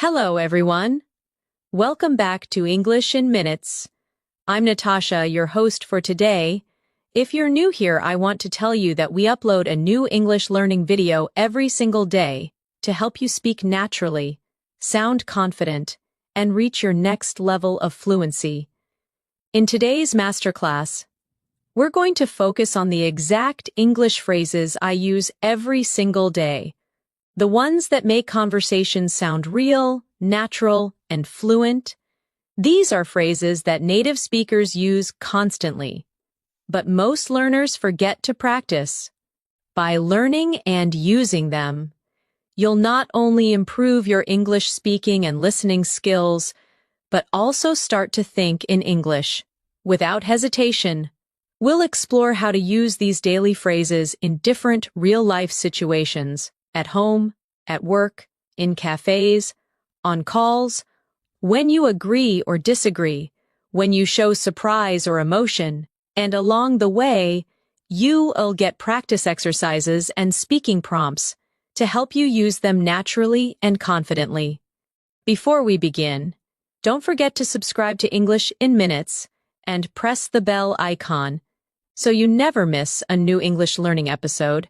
Hello, everyone. Welcome back to English in Minutes. I'm Natasha, your host for today. If you're new here, I want to tell you that we upload a new English learning video every single day to help you speak naturally, sound confident, and reach your next level of fluency. In today's masterclass, we're going to focus on the exact English phrases I use every single day. The ones that make conversations sound real, natural, and fluent. These are phrases that native speakers use constantly, but most learners forget to practice. By learning and using them, you'll not only improve your English speaking and listening skills, but also start to think in English. Without hesitation, we'll explore how to use these daily phrases in different real-life situations. At home, at work, in cafes, on calls, when you agree or disagree, when you show surprise or emotion, and along the way, you'll get practice exercises and speaking prompts to help you use them naturally and confidently. Before we begin, don't forget to subscribe to English in Minutes and press the bell icon so you never miss a new English learning episode.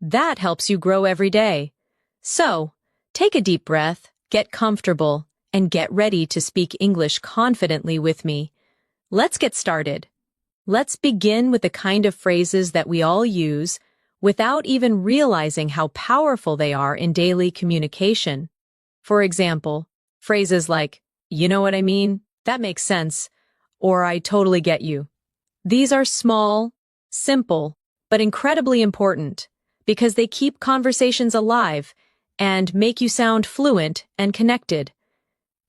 That helps you grow every day. So, take a deep breath, get comfortable, and get ready to speak English confidently with me. Let's get started. Let's begin with the kind of phrases that we all use without even realizing how powerful they are in daily communication. For example, phrases like, "You know what I mean? That makes sense," or "I totally get you." These are small, simple, but incredibly important because they keep conversations alive and make you sound fluent and connected.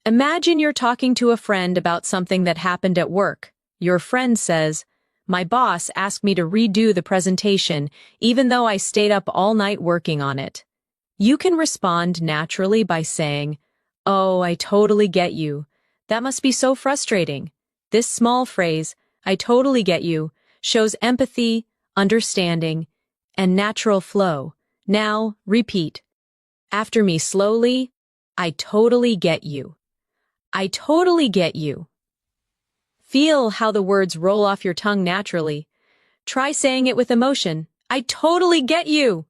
Imagine you're talking to a friend about something that happened at work. Your friend says, "My boss asked me to redo the presentation even though I stayed up all night working on it." You can respond naturally by saying, "Oh, I totally get you. That must be so frustrating." This small phrase, "I totally get you," shows empathy, understanding, and natural flow. Now, repeat after me slowly. I totally get you. I totally get you. Feel how the words roll off your tongue naturally. Try saying it with emotion. I totally get you.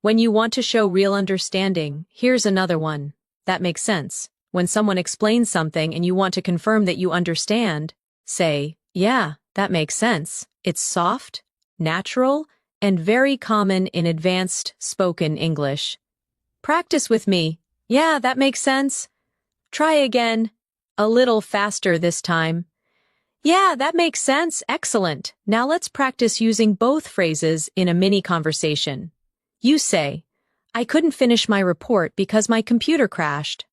When you want to show real understanding, here's another one. That makes sense. When someone explains something and you want to confirm that you understand, say, "Yeah, that makes sense." It's soft, natural, and very common in advanced spoken English. Practice with me. "Yeah, that makes sense." Try again. A little faster this time. "Yeah, that makes sense. Excellent." Now let's practice using both phrases in a mini conversation. You say, "I couldn't finish my report because my computer crashed."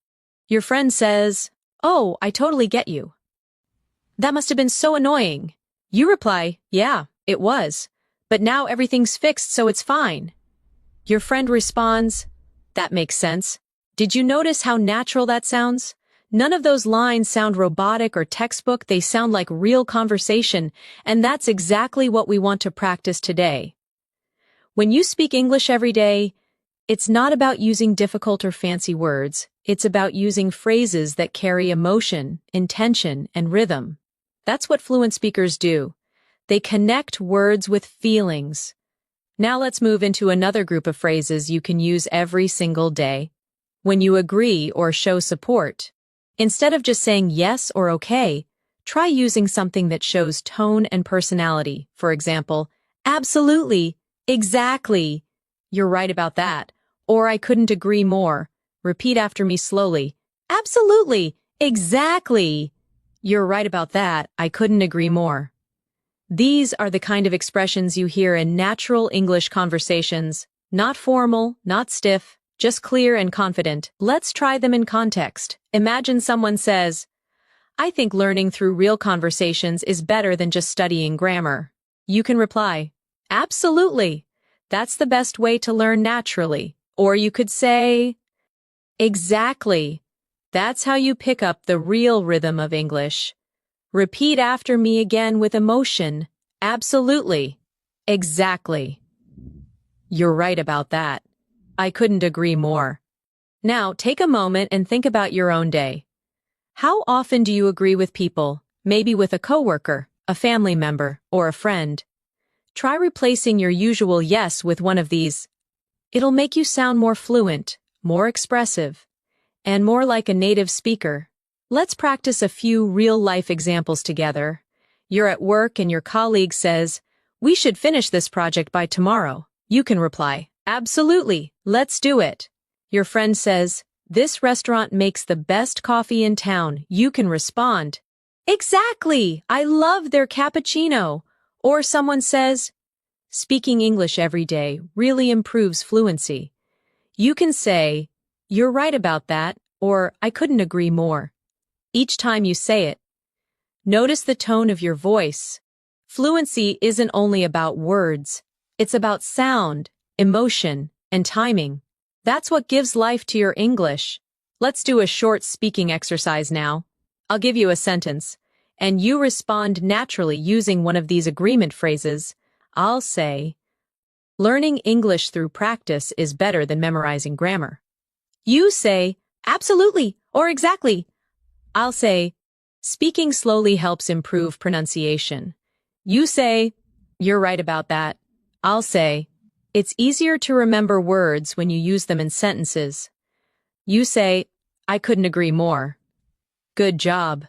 Your friend says, "Oh, I totally get you. That must have been so annoying." You reply, "Yeah, it was. But now everything's fixed, so it's fine." Your friend responds, "That makes sense. Did you notice how natural that sounds? None of those lines sound robotic or textbook. They sound like real conversation, and that's exactly what we want to practice today. When you speak English every day, it's not about using difficult or fancy words. It's about using phrases that carry emotion, intention, and rhythm. That's what fluent speakers do. They connect words with feelings. Now let's move into another group of phrases you can use every single day. When you agree or show support, instead of just saying yes or okay, try using something that shows tone and personality. For example, "Absolutely, exactly, you're right about that," or "I couldn't agree more." Repeat after me slowly. "Absolutely, exactly, you're right about that. I couldn't agree more." These are the kind of expressions you hear in natural English conversations, not formal, not stiff, just clear and confident. Let's try them in context. Imagine someone says, "I think learning through real conversations is better than just studying grammar." You can reply, "Absolutely. That's the best way to learn naturally." Or you could say, "Exactly. That's how you pick up the real rhythm of English." Repeat after me again with emotion. "Absolutely. Exactly. You're right about that. I couldn't agree more." Now, take a moment and think about your own day. How often do you agree with people, maybe with a coworker, a family member, or a friend? Try replacing your usual yes with one of these. It'll make you sound more fluent, more expressive, and more like a native speaker. Let's practice a few real-life examples together. You're at work and your colleague says, "We should finish this project by tomorrow." You can reply, "Absolutely, let's do it." Your friend says, "This restaurant makes the best coffee in town." You can respond, "Exactly, I love their cappuccino." Or someone says, "Speaking English every day really improves fluency." You can say, "You're right about that," or "I couldn't agree more." Each time you say it, notice the tone of your voice. Fluency isn't only about words, it's about sound, emotion, and timing. That's what gives life to your English. Let's do a short speaking exercise now. I'll give you a sentence, and you respond naturally using one of these agreement phrases. I'll say, "Learning English through practice is better than memorizing grammar." You say, "Absolutely," or "Exactly." I'll say, "Speaking slowly helps improve pronunciation." You say, "You're right about that." I'll say, "It's easier to remember words when you use them in sentences." You say, "I couldn't agree more." Good job.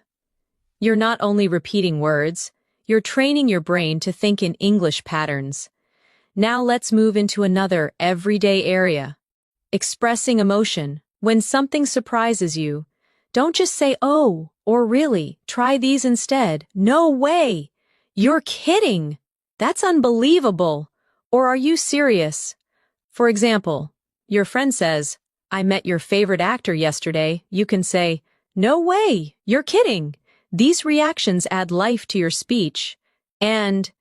You're not only repeating words, you're training your brain to think in English patterns. Now let's move into another everyday area. Expressing emotion. When something surprises you, don't just say, "Oh," or "Really." Try these instead. "No way." "You're kidding." "That's unbelievable." Or "Are you serious?" For example, your friend says, "I met your favorite actor yesterday." You can say, "No way. You're kidding." These reactions add life to your speech and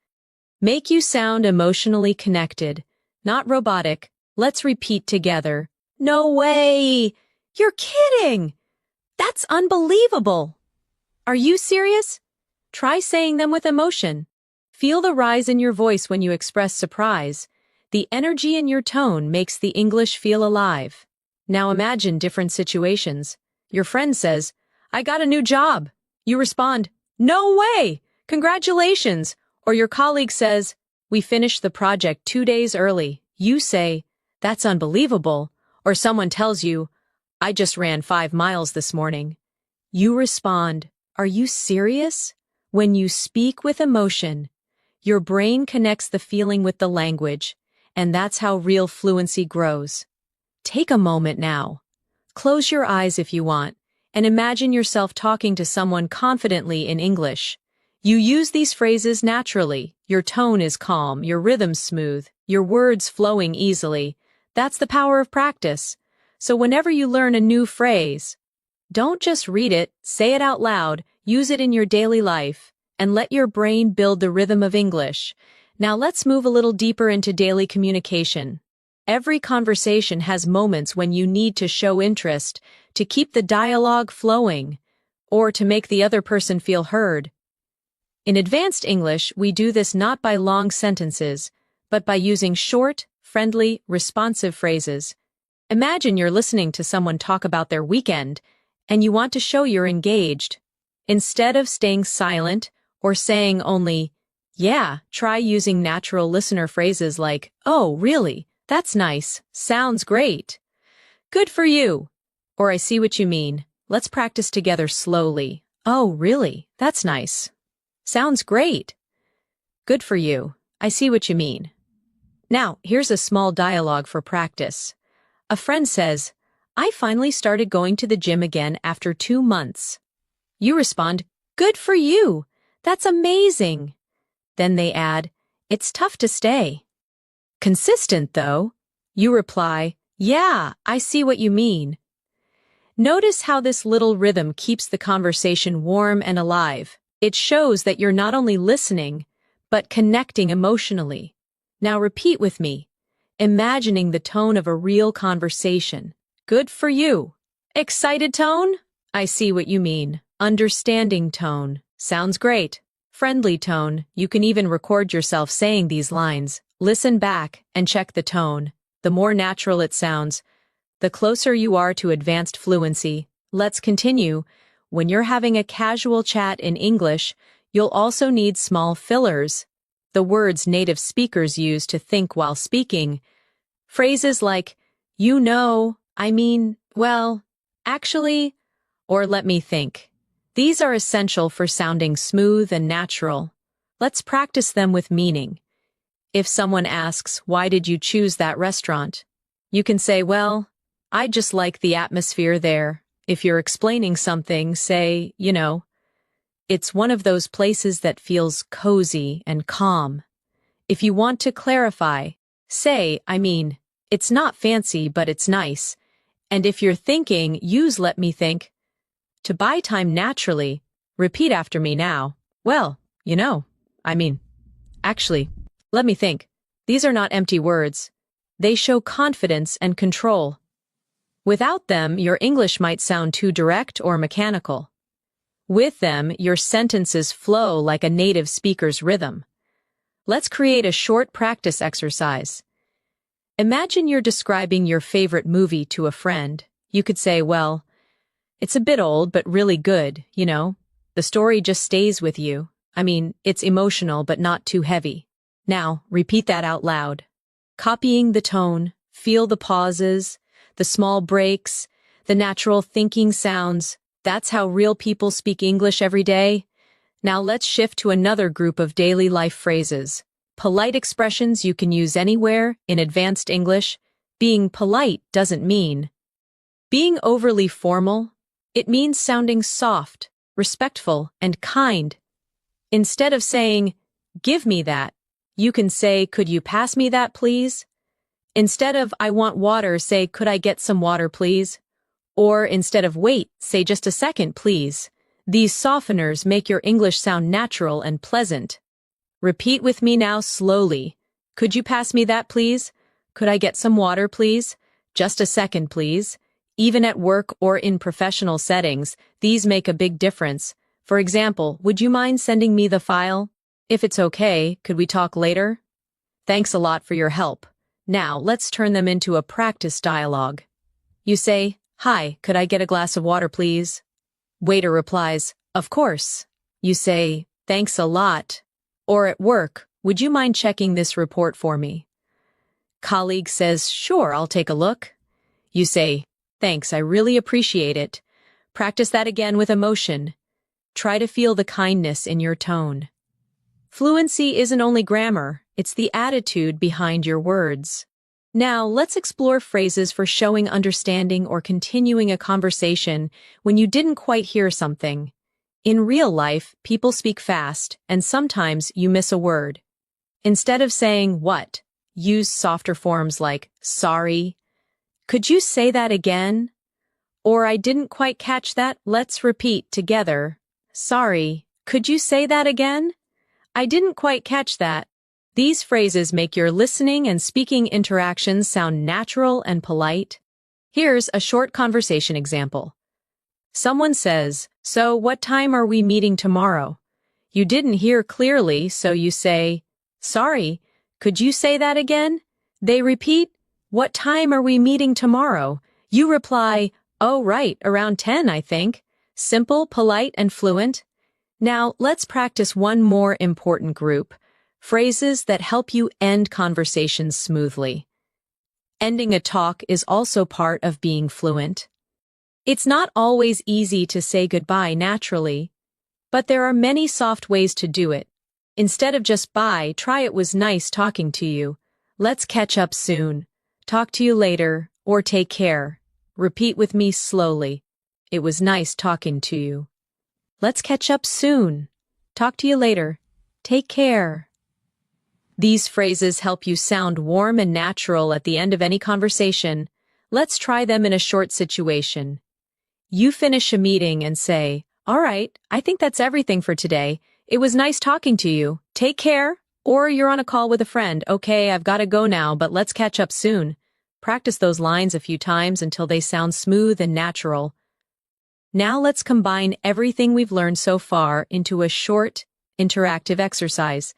make you sound emotionally connected, not robotic. Let's repeat together. "No way. You're kidding. That's unbelievable." "Are you serious?" Try saying them with emotion. Feel the rise in your voice when you express surprise. The energy in your tone makes the English feel alive. Now imagine different situations. Your friend says, "I got a new job." You respond, "No way! Congratulations!" Or your colleague says, "We finished the project 2 days early." You say, "That's unbelievable." Or someone tells you, "I just ran 5 miles this morning." You respond, "Are you serious?" When you speak with emotion, your brain connects the feeling with the language, and that's how real fluency grows. Take a moment now. Close your eyes if you want, and imagine yourself talking to someone confidently in English. You use these phrases naturally. Your tone is calm, your rhythm smooth, your words flowing easily. That's the power of practice. So whenever you learn a new phrase, don't just read it, say it out loud, use it in your daily life, and let your brain build the rhythm of English. Now let's move a little deeper into daily communication. Every conversation has moments when you need to show interest, to keep the dialogue flowing, or to make the other person feel heard. In advanced English, we do this not by long sentences, but by using short, friendly, responsive phrases. Imagine you're listening to someone talk about their weekend, and you want to show you're engaged. Instead of staying silent or saying only, "Yeah," try using natural listener phrases like, "Oh, really? That's nice. Sounds great." "Good for you." Or "I see what you mean. Let's practice together slowly." "Oh, really? That's nice. Sounds great." "Good for you. I see what you mean." Now, here's a small dialogue for practice. A friend says, "I finally started going to the gym again after 2 months." You respond, "Good for you. That's amazing." Then they add, "It's tough to stay." "Consistent, though." You reply, "Yeah, I see what you mean." Notice how this little rhythm keeps the conversation warm and alive. It shows that you're not only listening, but connecting emotionally. Now repeat with me, imagining the tone of a real conversation. "Good for you." Excited tone? "I see what you mean." Understanding tone? "Sounds great." Friendly tone? You can even record yourself saying these lines. Listen back and check the tone. The more natural it sounds, the closer you are to advanced fluency. Let's continue. When you're having a casual chat in English, you'll also need small fillers, the words native speakers use to think while speaking. Phrases like, you know, I mean, well, actually, or let me think. These are essential for sounding smooth and natural. Let's practice them with meaning. If someone asks, why did you choose that restaurant? You can say, well, I just like the atmosphere there. If you're explaining something, say, it's one of those places that feels cozy and calm. If you want to clarify, say, it's not fancy, but it's nice. And if you're thinking, use let me think. To buy time naturally, repeat after me now. Well, actually, let me think. These are not empty words. They show confidence and control. Without them, your English might sound too direct or mechanical. With them, your sentences flow like a native speaker's rhythm. Let's create a short practice exercise. Imagine you're describing your favorite movie to a friend. You could say, well, it's a bit old, but really good, The story just stays with you. It's emotional, but not too heavy. Now, repeat that out loud. Copying the tone, feel the pauses, the small breaks, the natural thinking sounds. That's how real people speak English every day. Now let's shift to another group of daily life phrases. Polite expressions you can use anywhere in advanced English. Being polite doesn't mean being overly formal. It means sounding soft, respectful, and kind. Instead of saying, give me that, you can say, could you pass me that, please? Instead of, I want water, say, could I get some water, please? Or instead of wait, say just a second, please. These softeners make your English sound natural and pleasant. Repeat with me now slowly. Could you pass me that, please? Could I get some water, please? Just a second, please. Even at work or in professional settings, these make a big difference. For example, would you mind sending me the file? If it's okay, could we talk later? Thanks a lot for your help. Now, let's turn them into a practice dialogue. You say, hi, could I get a glass of water, please? Waiter replies, of course. You say, thanks a lot. Or at work, would you mind checking this report for me? Colleague says, sure, I'll take a look. You say, thanks, I really appreciate it. Practice that again with emotion. Try to feel the kindness in your tone. Fluency isn't only grammar, it's the attitude behind your words. Now, let's explore phrases for showing understanding or continuing a conversation when you didn't quite hear something. In real life, people speak fast, and sometimes you miss a word. Instead of saying what, use softer forms like sorry. Could you say that again? Or I didn't quite catch that. Let's repeat together. Sorry. Could you say that again? I didn't quite catch that. These phrases make your listening and speaking interactions sound natural and polite. Here's a short conversation example. Someone says, so what time are we meeting tomorrow? You didn't hear clearly, so you say, sorry, could you say that again? They repeat, what time are we meeting tomorrow? You reply, oh right, around 10, I think. Simple, polite, and fluent. Now, let's practice one more important group. Phrases that help you end conversations smoothly. Ending a talk is also part of being fluent. It's not always easy to say goodbye naturally, but there are many soft ways to do it. Instead of just bye, try it was nice talking to you. Let's catch up soon. Talk to you later, or take care. Repeat with me slowly. It was nice talking to you. Let's catch up soon. Talk to you later. Take care. These phrases help you sound warm and natural at the end of any conversation. Let's try them in a short situation. You finish a meeting and say, all right, I think that's everything for today. It was nice talking to you. Take care. Or you're on a call with a friend. Okay, I've got to go now, but let's catch up soon. Practice those lines a few times until they sound smooth and natural. Now let's combine everything we've learned so far into a short, interactive exercise.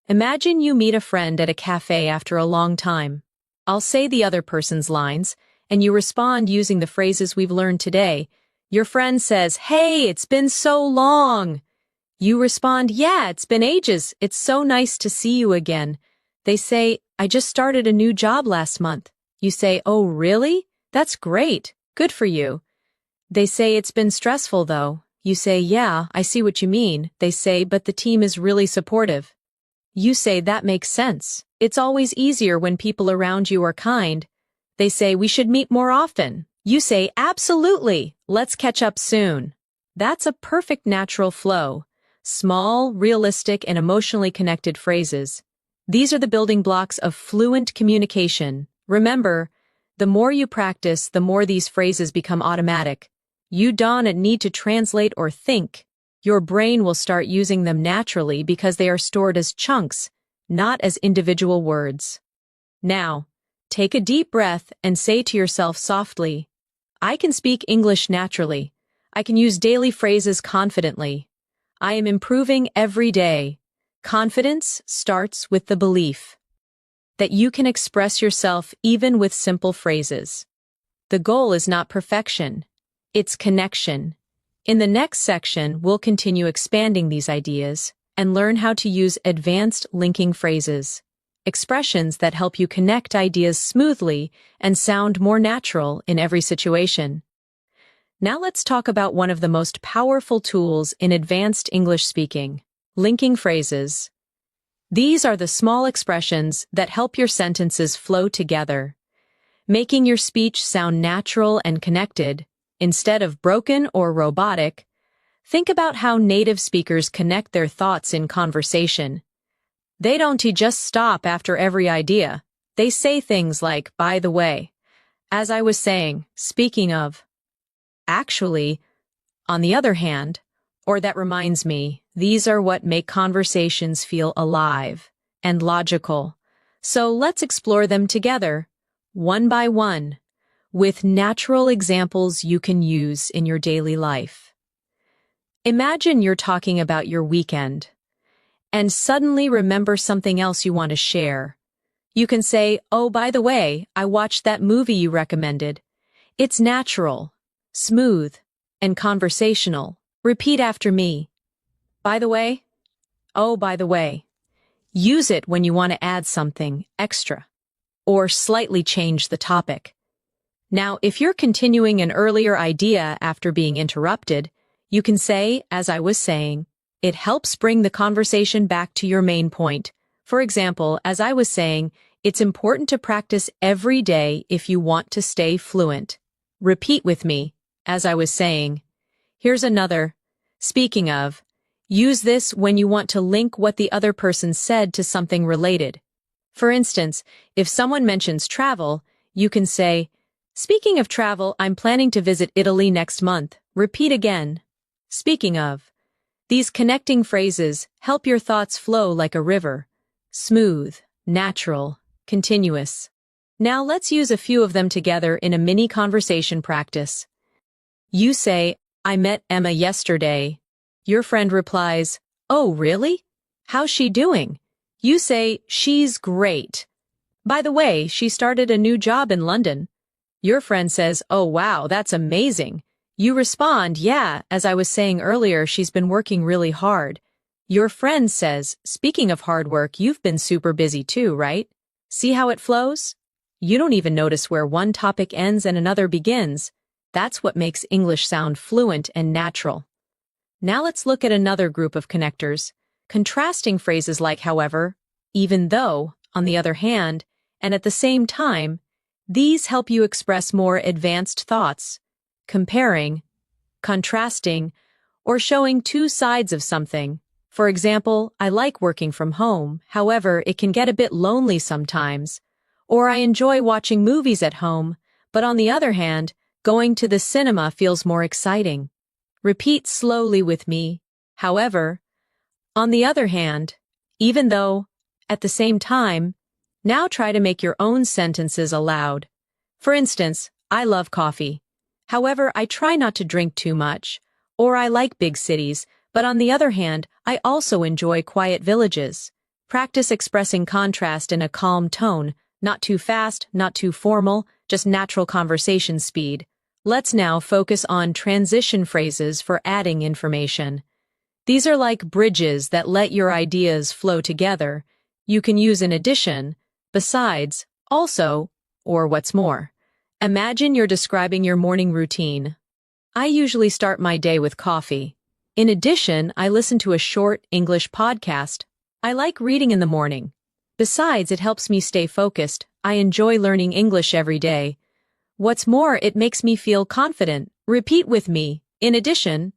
Imagine you meet a friend at a cafe after a long time. I'll say the other person's lines, and you respond using the phrases we've learned today. Your friend says, "Hey, it's been so long." You respond, "Yeah, it's been ages. It's so nice to see you again." They say, "I just started a new job last month." You say, "Oh, really? That's great. Good for you." They say, "It's been stressful though." You say, "Yeah, I see what you mean." They say, "But the team is really supportive." You say, "That makes sense. It's always easier when people around you are kind." They say, "We should meet more often." You say, "Absolutely. Let's catch up soon." That's a perfect natural flow. Small, realistic, and emotionally connected phrases. These are the building blocks of fluent communication. Remember, the more you practice, the more these phrases become automatic. You don't need to translate or think. Your brain will start using them naturally because they are stored as chunks, not as individual words. Now, take a deep breath and say to yourself softly, "I can speak English naturally. I can use daily phrases confidently. I am improving every day." Confidence starts with the belief that you can express yourself even with simple phrases. The goal is not perfection, it's connection. In the next section, we'll continue expanding these ideas and learn how to use advanced linking phrases, expressions that help you connect ideas smoothly and sound more natural in every situation. Now let's talk about one of the most powerful tools in advanced English speaking, linking phrases. These are the small expressions that help your sentences flow together, making your speech sound natural and connected, instead of broken or robotic. Think about how native speakers connect their thoughts in conversation. They don't just stop after every idea. They say things like, "By the way," "as I was saying," "speaking of," "actually," "on the other hand," or "that reminds me." These are what make conversations feel alive and logical. So let's explore them together, one by one, with natural examples you can use in your daily life. Imagine you're talking about your weekend and suddenly remember something else you want to share. You can say, "Oh, by the way, I watched that movie you recommended." It's natural, smooth, and conversational. Repeat after me. By the way, oh, by the way. Use it when you want to add something extra or slightly change the topic. Now, if you're continuing an earlier idea after being interrupted, you can say, "As I was saying." It helps bring the conversation back to your main point. For example, "As I was saying, it's important to practice every day if you want to stay fluent." Repeat with me, "As I was saying." Here's another. Speaking of, use this when you want to link what the other person said to something related. For instance, if someone mentions travel, you can say, "Speaking of travel, I'm planning to visit Italy next month." Repeat again. Speaking of. These connecting phrases help your thoughts flow like a river. Smooth, natural, continuous. Now let's use a few of them together in a mini conversation practice. You say, "I met Emma yesterday." Your friend replies, "Oh, really? How's she doing?" You say, "She's great. By the way, she started a new job in London." Your friend says, "Oh, wow, that's amazing." You respond, "Yeah, as I was saying earlier, she's been working really hard." Your friend says, "Speaking of hard work, you've been super busy too, right?" See how it flows? You don't even notice where one topic ends and another begins. That's what makes English sound fluent and natural. Now let's look at another group of connectors. Contrasting phrases like however, even though, on the other hand, and at the same time. These help you express more advanced thoughts. Comparing, contrasting, or showing two sides of something. For example, "I like working from home, however, it can get a bit lonely sometimes." Or "I enjoy watching movies at home, but on the other hand, going to the cinema feels more exciting." Repeat slowly with me. However, on the other hand, even though, at the same time. Now try to make your own sentences aloud. For instance, "I love coffee. However, I try not to drink too much." Or "I like big cities, but on the other hand, I also enjoy quiet villages." Practice expressing contrast in a calm tone, not too fast, not too formal, just natural conversation speed. Let's now focus on transition phrases for adding information. These are like bridges that let your ideas flow together. You can use in addition, besides, also, or what's more. Imagine you're describing your morning routine. I usually start my day with coffee. In addition, I listen to a short English podcast. I like reading in the morning. Besides, it helps me stay focused. I enjoy learning English every day. What's more, it makes me feel confident. Repeat with me. In addition,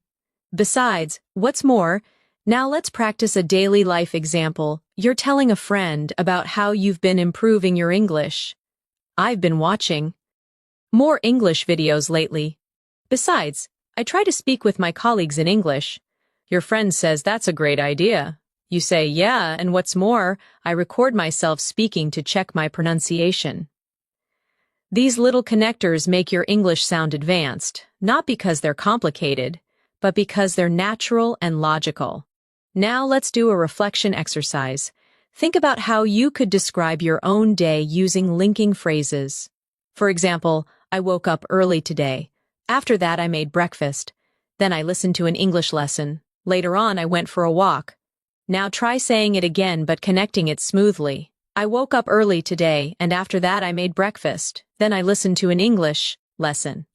besides, what's more. Now let's practice a daily life example. You're telling a friend about how you've been improving your English. I've been watching more English videos lately. Besides, I try to speak with my colleagues in English. Your friend says that's a great idea. You say, yeah, and what's more, I record myself speaking to check my pronunciation. These little connectors make your English sound advanced, not because they're complicated, but because they're natural and logical. Now let's do a reflection exercise. Think about how you could describe your own day using linking phrases. For example, I woke up early today. After that, I made breakfast. Then I listened to an English lesson. Later on, I went for a walk. Now try saying it again but connecting it smoothly. I woke up early today, and after that, I made breakfast. Then I listened to an English lesson.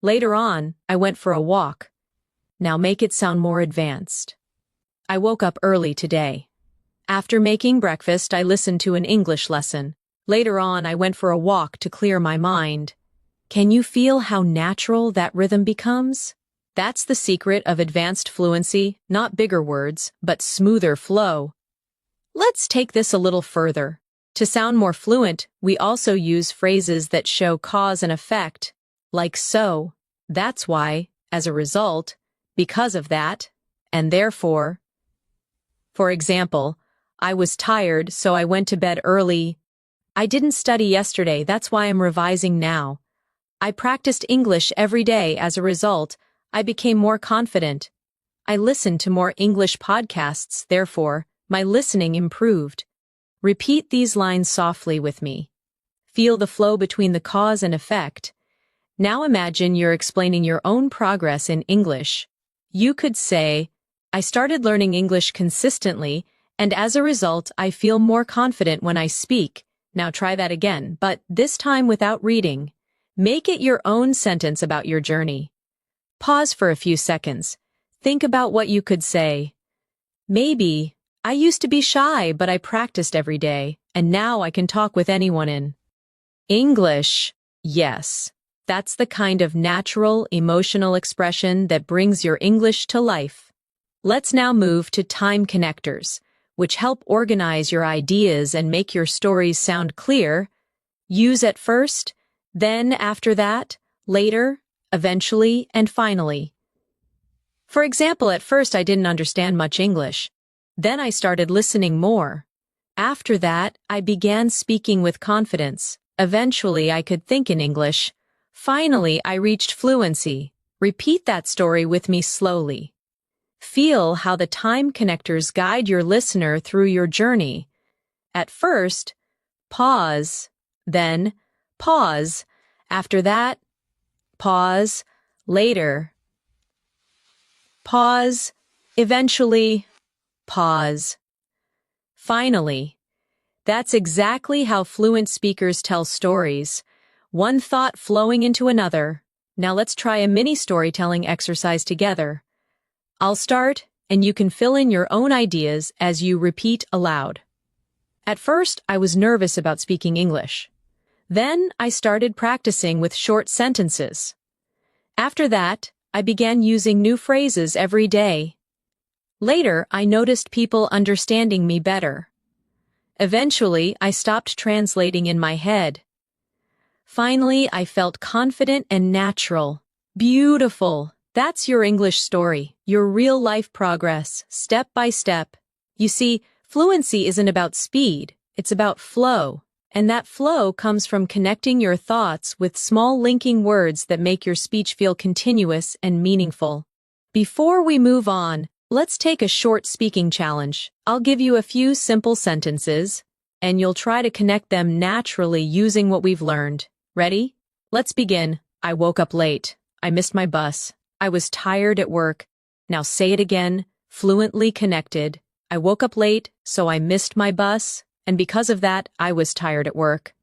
Later on, I went for a walk. Now make it sound more advanced. I woke up early today. After making breakfast, I listened to an English lesson. Later on, I went for a walk to clear my mind. Can you feel how natural that rhythm becomes? That's the secret of advanced fluency, not bigger words, but smoother flow. Let's take this a little further. To sound more fluent, we also use phrases that show cause and effect, like so, that's why, as a result, because of that, and therefore. For example, I was tired, so I went to bed early. I didn't study yesterday, that's why I'm revising now. I practiced English every day. As a result, I became more confident. I listened to more English podcasts, therefore, my listening improved. Repeat these lines softly with me. Feel the flow between the cause and effect. Now imagine you're explaining your own progress in English. You could say, I started learning English consistently, and as a result, I feel more confident when I speak. Now try that again, but this time without reading. Make it your own sentence about your journey. Pause for a few seconds. Think about what you could say. Maybe, I used to be shy, but I practiced every day, and now I can talk with anyone in English. Yes, that's the kind of natural, emotional expression that brings your English to life. Let's now move to time connectors, which help organize your ideas and make your stories sound clear. Use at first, then after that, later, eventually, and finally. For example, at first I didn't understand much English. Then I started listening more. After that, I began speaking with confidence. Eventually, I could think in English. Finally, I reached fluency. Repeat that story with me slowly. Feel how the time connectors guide your listener through your journey. At first, pause, then pause. After that, pause. Later, pause. Eventually, pause. Finally. That's exactly how fluent speakers tell stories. One thought flowing into another. Now let's try a mini storytelling exercise together. I'll start, and you can fill in your own ideas as you repeat aloud. At first, I was nervous about speaking English. Then, I started practicing with short sentences. After that, I began using new phrases every day. Later, I noticed people understanding me better. Eventually, I stopped translating in my head. Finally, I felt confident and natural. Beautiful. That's your English story, your real-life progress, step by step. You see, fluency isn't about speed, it's about flow. And that flow comes from connecting your thoughts with small linking words that make your speech feel continuous and meaningful. Before we move on, let's take a short speaking challenge. I'll give you a few simple sentences, and you'll try to connect them naturally using what we've learned. Ready? Let's begin. I woke up late. I missed my bus. I was tired at work. Now say it again, fluently connected. I woke up late, so I missed my bus, and because of that, I was tired at work.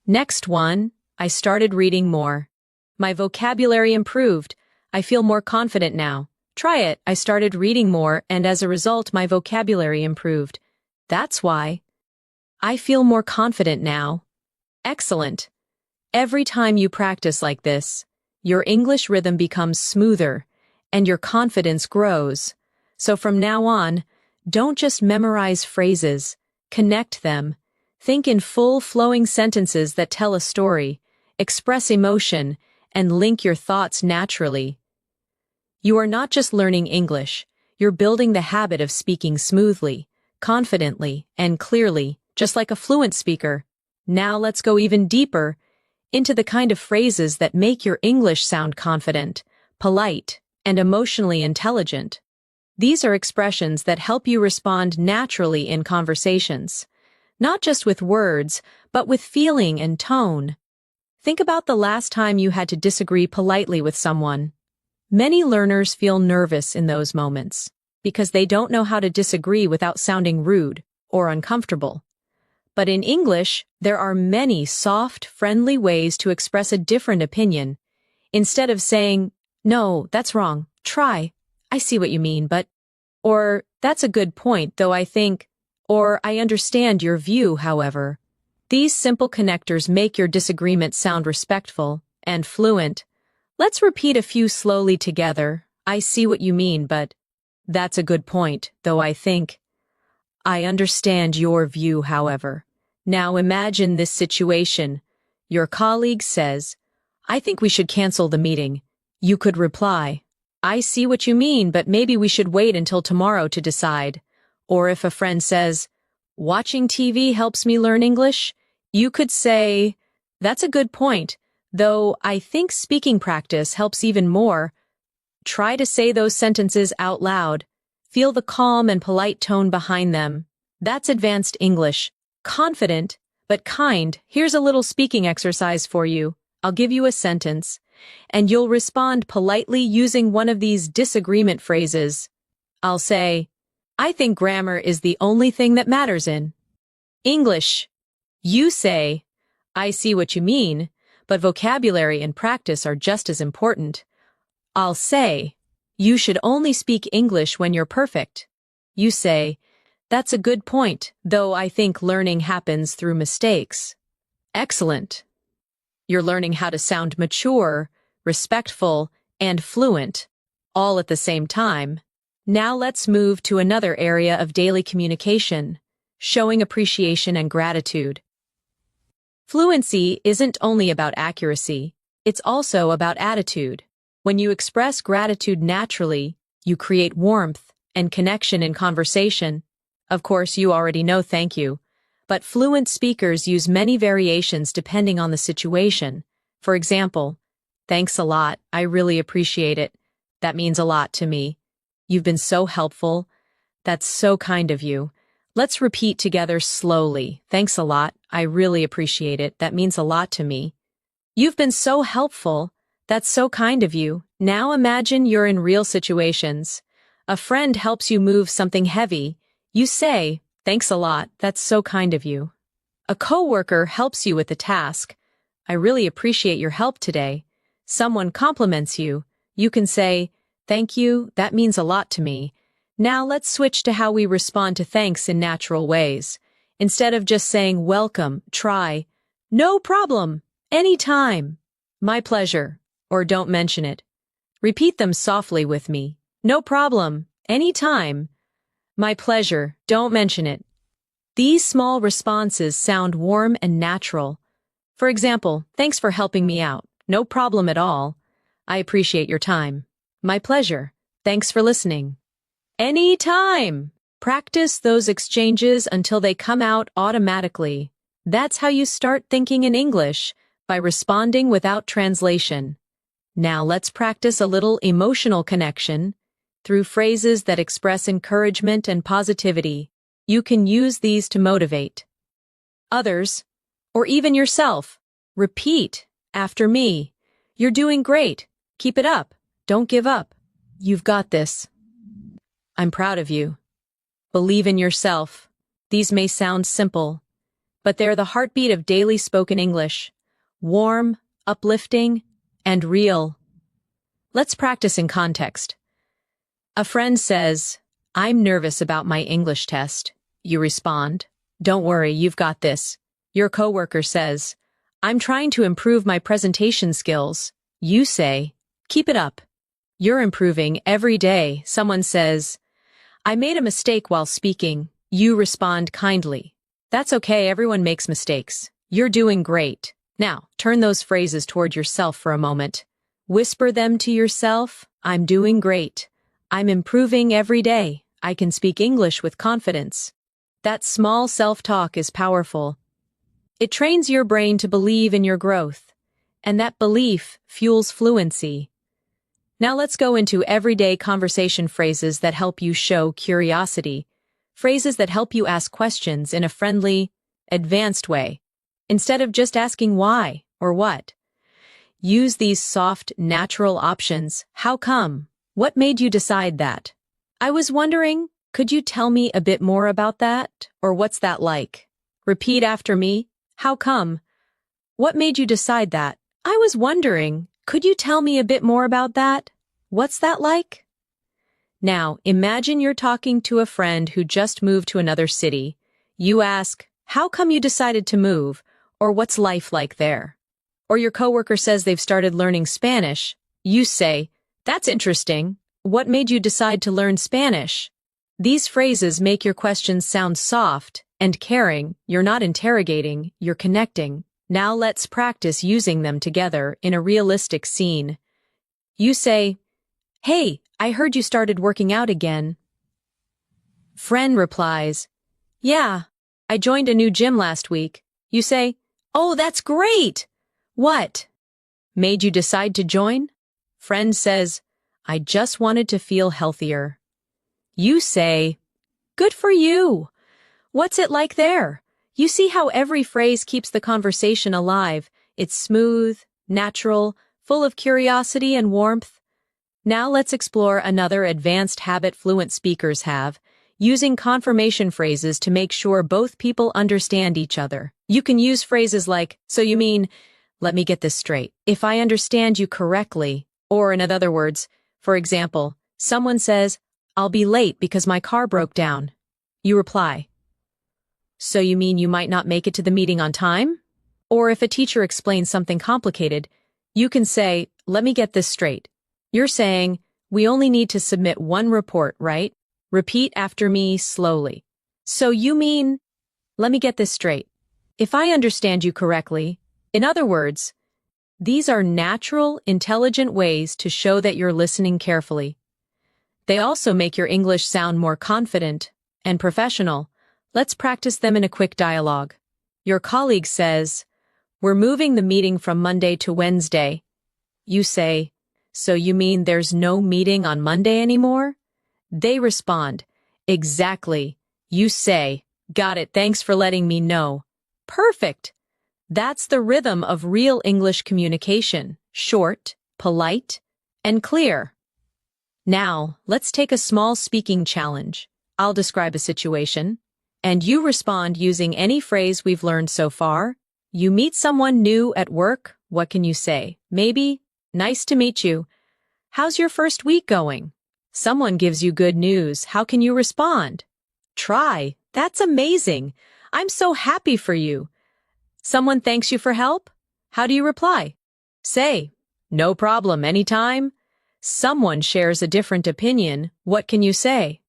Next one, I started reading more. My vocabulary improved. I feel more confident now. Try it. I started reading more, and as a result, my vocabulary improved. That's why. I feel more confident now. Excellent. Every time you practice like this, your English rhythm becomes smoother, and your confidence grows. So from now on, don't just memorize phrases, connect them. Think in full flowing sentences that tell a story, express emotion, and link your thoughts naturally. You are not just learning English, you're building the habit of speaking smoothly, confidently, and clearly, just like a fluent speaker. Now let's go even deeper into the kind of phrases that make your English sound confident, polite, and emotionally intelligent. These are expressions that help you respond naturally in conversations, not just with words, but with feeling and tone. Think about the last time you had to disagree politely with someone. Many learners feel nervous in those moments because they don't know how to disagree without sounding rude or uncomfortable. But in English, there are many soft, friendly ways to express a different opinion. Instead of saying, "No, that's wrong. Try. I see what you mean, but," or "That's a good point, though I think," or "I understand your view, however." These simple connectors make your disagreement sound respectful and fluent. Let's repeat a few slowly together. I see what you mean, but that's a good point, though I think. I understand your view, however. Now imagine this situation. Your colleague says, "I think we should cancel the meeting." You could reply, "I see what you mean, but maybe we should wait until tomorrow to decide." Or if a friend says, "Watching TV helps me learn English," you could say, "That's a good point, though I think speaking practice helps even more." Try to say those sentences out loud. Feel the calm and polite tone behind them. That's advanced English. Confident, but kind. Here's a little speaking exercise for you. I'll give you a sentence, and you'll respond politely using one of these disagreement phrases. I'll say, "I think grammar is the only thing that matters in English." You say, "I see what you mean, but vocabulary and practice are just as important." I'll say, "You should only speak English when you're perfect." You say, "That's a good point, though I think learning happens through mistakes." Excellent. You're learning how to sound mature, respectful, and fluent, all at the same time. Now let's move to another area of daily communication, showing appreciation and gratitude. Fluency isn't only about accuracy, it's also about attitude. When you express gratitude naturally, you create warmth and connection in conversation. Of course, you already know thank you, but fluent speakers use many variations depending on the situation. For example, "Thanks a lot. I really appreciate it. That means a lot to me. You've been so helpful. That's so kind of you." Let's repeat together slowly. "Thanks a lot. I really appreciate it. That means a lot to me. You've been so helpful. That's so kind of you." Now imagine you're in real situations. A friend helps you move something heavy. You say, "Thanks a lot. That's so kind of you." A coworker helps you with a task. "I really appreciate your help today." Someone compliments you. You can say, "Thank you. That means a lot to me." Now let's switch to how we respond to thanks in natural ways. Instead of just saying "welcome," try "no problem, anytime," "my pleasure," or "don't mention it." Repeat them softly with me. "No problem, anytime," "my pleasure, don't mention it." These small responses sound warm and natural. For example, "Thanks for helping me out." "No problem at all." "I appreciate your time." "My pleasure. Thanks for listening." Anytime. Practice those exchanges until they come out automatically. That's how you start thinking in English, by responding without translation. Now let's practice a little emotional connection through phrases that express encouragement and positivity. You can use these to motivate others, or even yourself. Repeat after me. You're doing great. Keep it up. Don't give up. You've got this. I'm proud of you. Believe in yourself. These may sound simple, but they're the heartbeat of daily spoken English. Warm, uplifting, and real. Let's practice in context. A friend says, "I'm nervous about my English test." You respond, "Don't worry, you've got this." Your coworker says, "I'm trying to improve my presentation skills." You say, "Keep it up. You're improving every day." Someone says, "I made a mistake while speaking." You respond kindly, "That's okay, everyone makes mistakes. You're doing great." Now, turn those phrases toward yourself for a moment. Whisper them to yourself. I'm doing great. I'm improving every day. I can speak English with confidence. That small self-talk is powerful. It trains your brain to believe in your growth, and that belief fuels fluency. Now let's go into everyday conversation phrases that help you show curiosity. Phrases that help you ask questions in a friendly, advanced way, instead of just asking why or what. Use these soft, natural options. How come? What made you decide that? I was wondering, could you tell me a bit more about that? Or what's that like? Repeat after me. How come? What made you decide that? I was wondering, could you tell me a bit more about that? What's that like? Now, imagine you're talking to a friend who just moved to another city. You ask, how come you decided to move? Or what's life like there? Or your coworker says they've started learning Spanish. You say, that's interesting. What made you decide to learn Spanish? These phrases make your questions sound soft and caring. You're not interrogating, you're connecting. Now let's practice using them together in a realistic scene. You say, "Hey, I heard you started working out again." Friend replies, "Yeah, I joined a new gym last week." You say, "Oh, that's great! What made you decide to join?" Friend says, "I just wanted to feel healthier." You say, "Good for you. What's it like there?" You see how every phrase keeps the conversation alive. It's smooth, natural, full of curiosity and warmth. Now let's explore another advanced habit fluent speakers have, using confirmation phrases to make sure both people understand each other. You can use phrases like, "So you mean, let me get this straight, if I understand you correctly," or in other words, for example, someone says, "I'll be late because my car broke down." You reply, "So you mean you might not make it to the meeting on time?" Or if a teacher explains something complicated, you can say, "Let me get this straight." You're saying, "We only need to submit one report, right?" Repeat after me slowly. "So you mean, let me get this straight, if I understand you correctly." In other words, these are natural, intelligent ways to show that you're listening carefully. They also make your English sound more confident and professional. Let's practice them in a quick dialogue. Your colleague says, "We're moving the meeting from Monday to Wednesday." You say, "So you mean there's no meeting on Monday anymore?" They respond, "Exactly." You say, "Got it, thanks for letting me know." Perfect! That's the rhythm of real English communication. Short, polite, and clear. Now, let's take a small speaking challenge. I'll describe a situation, and you respond using any phrase we've learned so far. You meet someone new at work. What can you say? Maybe, "Nice to meet you. How's your first week going?" Someone gives you good news. How can you respond? Try. "That's amazing. I'm so happy for you." Someone thanks you for help? How do you reply? Say, "No problem, anytime." Someone shares a different opinion. What can you say?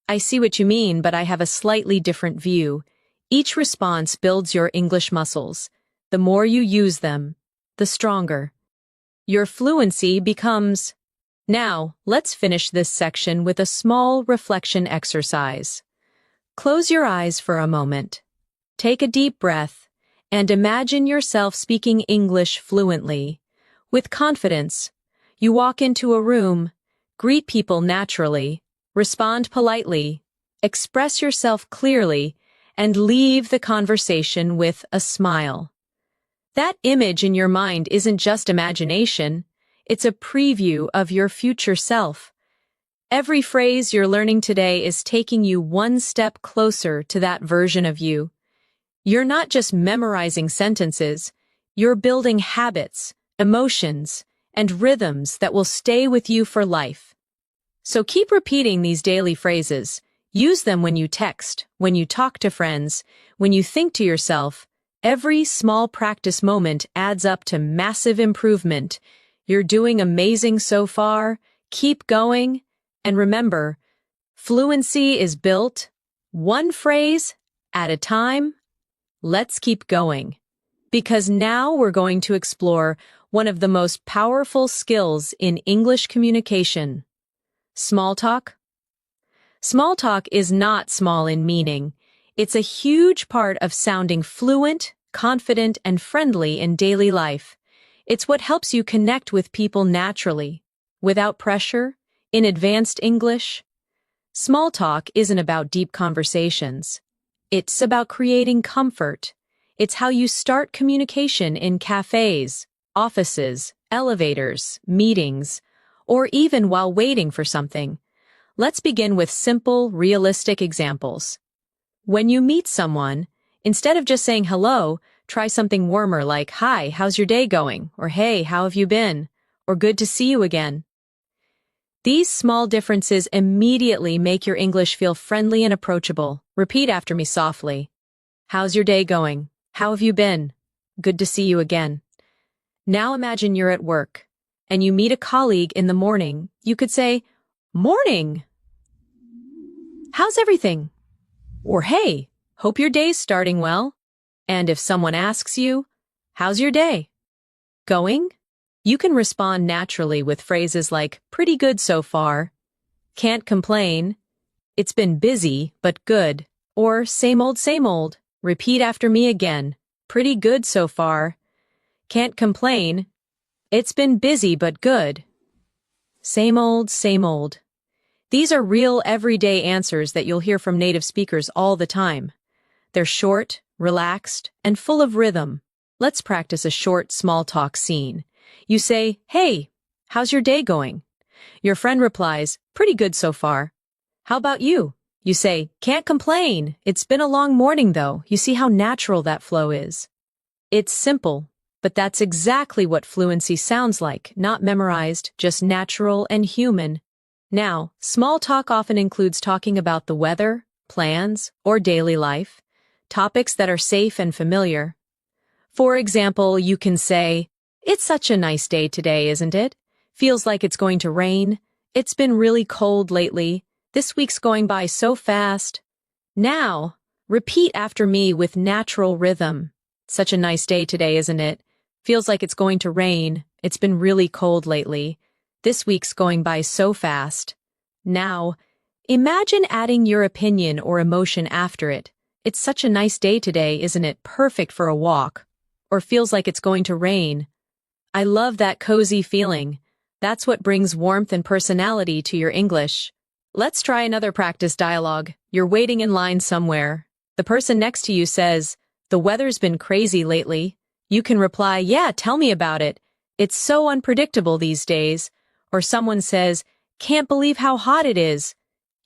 "I see what you mean, but I have a slightly different view." Each response builds your English muscles. The more you use them, the stronger your fluency becomes. Now, let's finish this section with a small reflection exercise. Close your eyes for a moment. Take a deep breath and imagine yourself speaking English fluently. With confidence, you walk into a room, greet people naturally, respond politely, express yourself clearly, and leave the conversation with a smile. That image in your mind isn't just imagination, it's a preview of your future self. Every phrase you're learning today is taking you one step closer to that version of you. You're not just memorizing sentences, you're building habits, emotions, and rhythms that will stay with you for life. So keep repeating these daily phrases. Use them when you text, when you talk to friends, when you think to yourself. Every small practice moment adds up to massive improvement. You're doing amazing so far. Keep going. And remember, fluency is built one phrase at a time. Let's keep going. Because now we're going to explore one of the most powerful skills in English communication. Small talk. Small talk is not small in meaning. It's a huge part of sounding fluent, confident, and friendly in daily life. It's what helps you connect with people naturally, without pressure, in advanced English. Small talk isn't about deep conversations. It's about creating comfort. It's how you start communication in cafes, offices, elevators, meetings, or even while waiting for something. Let's begin with simple, realistic examples. When you meet someone, instead of just saying hello, try something warmer like, "Hi, how's your day going?" Or "Hey, how have you been?" Or "Good to see you again." These small differences immediately make your English feel friendly and approachable. Repeat after me softly. How's your day going? How have you been? Good to see you again. Now imagine you're at work, and you meet a colleague in the morning. You could say, "Morning! How's everything?" Or "Hey, hope your day's starting well." And if someone asks you, "How's your day going?" You can respond naturally with phrases like, "Pretty good so far," "Can't complain," "It's been busy, but good," or same old, same old." Repeat after me again. Pretty good so far. Can't complain. It's been busy, but good. Same old, same old. These are real everyday answers that you'll hear from native speakers all the time. They're short, relaxed, and full of rhythm. Let's practice a short small talk scene. You say, "Hey, how's your day going?" Your friend replies, "Pretty good so far." "How about you?" You say, "Can't complain. It's been a long morning though." You see how natural that flow is. It's simple, but that's exactly what fluency sounds like, not memorized, just natural and human. Now, small talk often includes talking about the weather, plans, or daily life, topics that are safe and familiar. For example, you can say, "It's such a nice day today, isn't it? Feels like it's going to rain. It's been really cold lately. This week's going by so fast." Now, repeat after me with natural rhythm. "Such a nice day today, isn't it? Feels like it's going to rain. It's been really cold lately. This week's going by so fast." Now, imagine adding your opinion or emotion after it. "It's such a nice day today, isn't it? Perfect for a walk." Or "Feels like it's going to rain." I love that cozy feeling. That's what brings warmth and personality to your English. Let's try another practice dialogue. You're waiting in line somewhere. The person next to you says, "The weather's been crazy lately." You can reply, "Yeah, tell me about it. It's so unpredictable these days." Or someone says, "Can't believe how hot it is."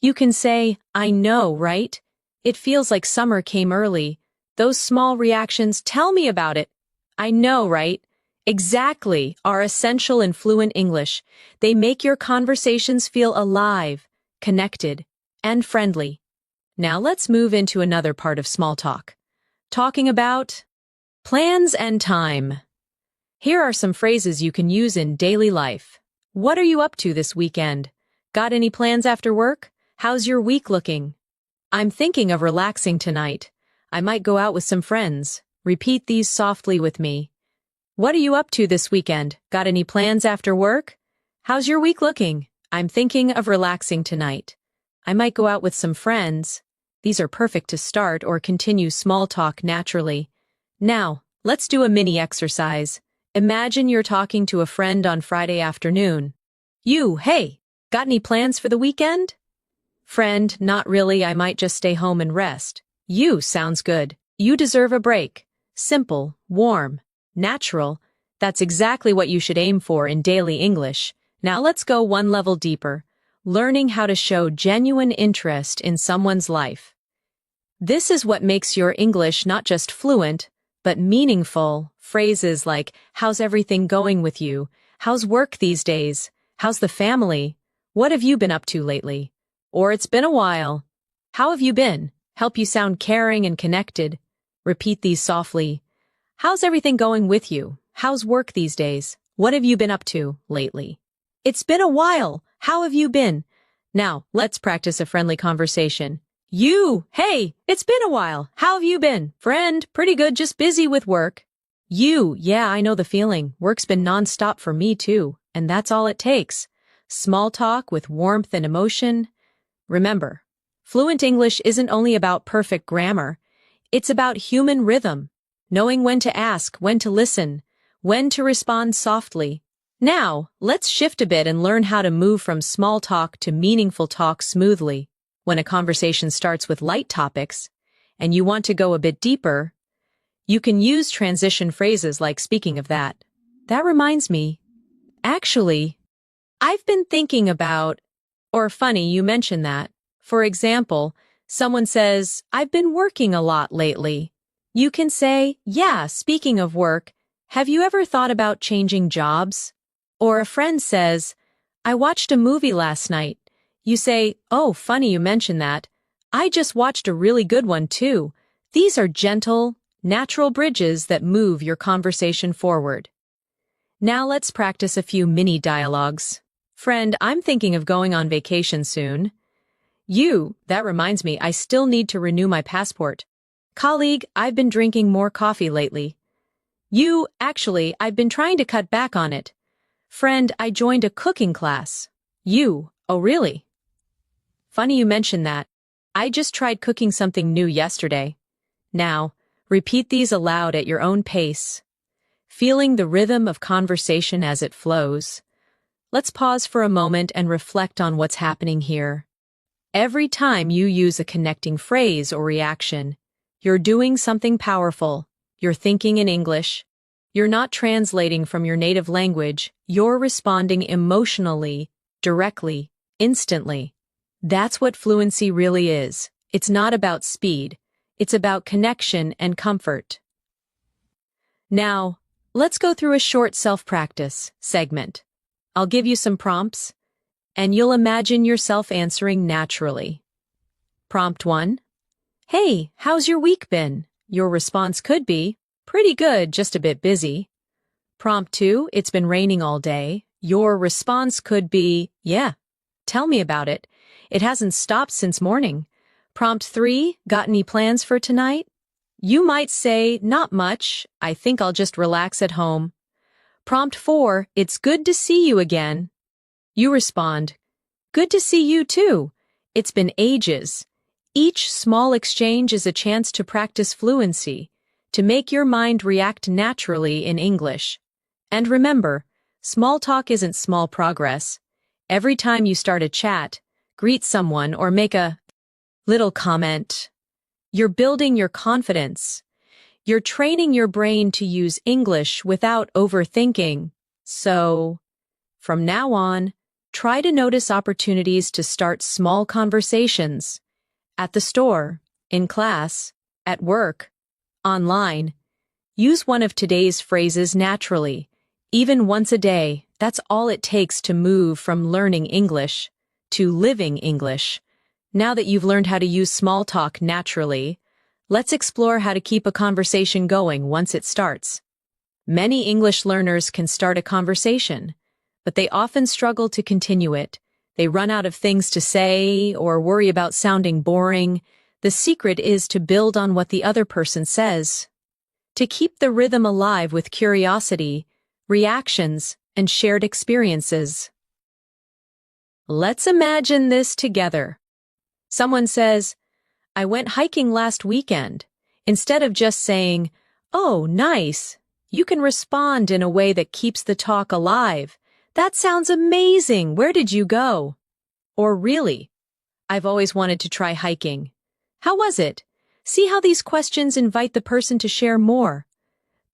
You can say, "I know, right? It feels like summer came early." Those small reactions, "Tell me about it." "I know, right?" Exactly, are essential in fluent English. They make your conversations feel alive, connected, and friendly. Now let's move into another part of small talk. Talking about plans and time. Here are some phrases you can use in daily life. What are you up to this weekend? Got any plans after work? How's your week looking? I'm thinking of relaxing tonight. I might go out with some friends. Repeat these softly with me. What are you up to this weekend? Got any plans after work? How's your week looking? I'm thinking of relaxing tonight. I might go out with some friends. These are perfect to start or continue small talk naturally. Now, let's do a mini exercise. Imagine you're talking to a friend on Friday afternoon. You, "Hey, got any plans for the weekend?" Friend, "Not really, I might just stay home and rest." You, "Sounds good. You deserve a break." Simple, warm, natural. That's exactly what you should aim for in daily English. Now let's go one level deeper, learning how to show genuine interest in someone's life. This is what makes your English not just fluent, but meaningful. Phrases like, how's everything going with you? How's work these days? How's the family? What have you been up to lately? Or it's been a while. How have you been? Help you sound caring and connected. Repeat these softly. How's everything going with you? How's work these days? What have you been up to lately? It's been a while. How have you been? Now, let's practice a friendly conversation. You, hey, it's been a while. How have you been? Friend, pretty good, just busy with work. You, yeah, I know the feeling. Work's been nonstop for me too, and that's all it takes. Small talk with warmth and emotion. Remember, fluent English isn't only about perfect grammar. It's about human rhythm, knowing when to ask, when to listen, when to respond softly. Now, let's shift a bit and learn how to move from small talk to meaningful talk smoothly. When a conversation starts with light topics, and you want to go a bit deeper, you can use transition phrases like speaking of that. That reminds me. Actually, I've been thinking about, or funny you mention that. For example, someone says, I've been working a lot lately. You can say, yeah, speaking of work, have you ever thought about changing jobs? Or a friend says, I watched a movie last night. You say, oh, funny you mention that. I just watched a really good one too. These are gentle, natural bridges that move your conversation forward. Now let's practice a few mini dialogues. Friend, I'm thinking of going on vacation soon. You, that reminds me, I still need to renew my passport. Colleague, I've been drinking more coffee lately. You, actually, I've been trying to cut back on it. Friend, I joined a cooking class. You, oh really? Funny you mention that. I just tried cooking something new yesterday. Now, repeat these aloud at your own pace, feeling the rhythm of conversation as it flows. Let's pause for a moment and reflect on what's happening here. Every time you use a connecting phrase or reaction, you're doing something powerful. You're thinking in English. You're not translating from your native language. You're responding emotionally, directly, instantly. That's what fluency really is. It's not about speed. It's about connection and comfort. Now, let's go through a short self-practice segment. I'll give you some prompts, and you'll imagine yourself answering naturally. Prompt 1. Hey, how's your week been? Your response could be, pretty good, just a bit busy. Prompt 2. It's been raining all day. Your response could be, yeah, tell me about it. It hasn't stopped since morning. Prompt 3. Got any plans for tonight? You might say, not much. I think I'll just relax at home. Prompt 4. It's good to see you again. You respond, good to see you too. It's been ages. Each small exchange is a chance to practice fluency, to make your mind react naturally in English. And remember, small talk isn't small progress. Every time you start a chat, greet someone, or make a little comment, you're building your confidence. You're training your brain to use English without overthinking. So, from now on, try to notice opportunities to start small conversations. At the store, in class, at work, online. Use one of today's phrases naturally. Even once a day, that's all it takes to move from learning English to living English. Now that you've learned how to use small talk naturally, let's explore how to keep a conversation going once it starts. Many English learners can start a conversation, but they often struggle to continue it. They run out of things to say or worry about sounding boring. The secret is to build on what the other person says, to keep the rhythm alive with curiosity, reactions, and shared experiences. Let's imagine this together. Someone says, I went hiking last weekend. Instead of just saying, oh, nice, you can respond in a way that keeps the talk alive. That sounds amazing. Where did you go? Or really, I've always wanted to try hiking. How was it? See how these questions invite the person to share more.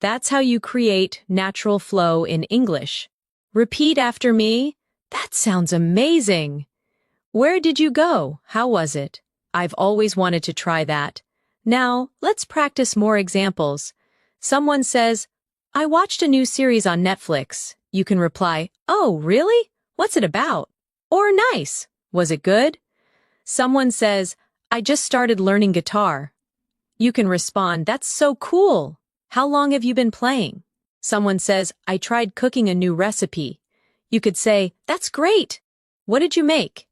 That's how you create natural flow in English. Repeat after me. That sounds amazing. Where did you go? How was it? I've always wanted to try that. Now, let's practice more examples. Someone says, I watched a new series on Netflix. You can reply, oh, really? What's it about? Or nice. Was it good? Someone says, I just started learning guitar. You can respond, that's so cool. How long have you been playing? Someone says, I tried cooking a new recipe. You could say, that's great. What did you make?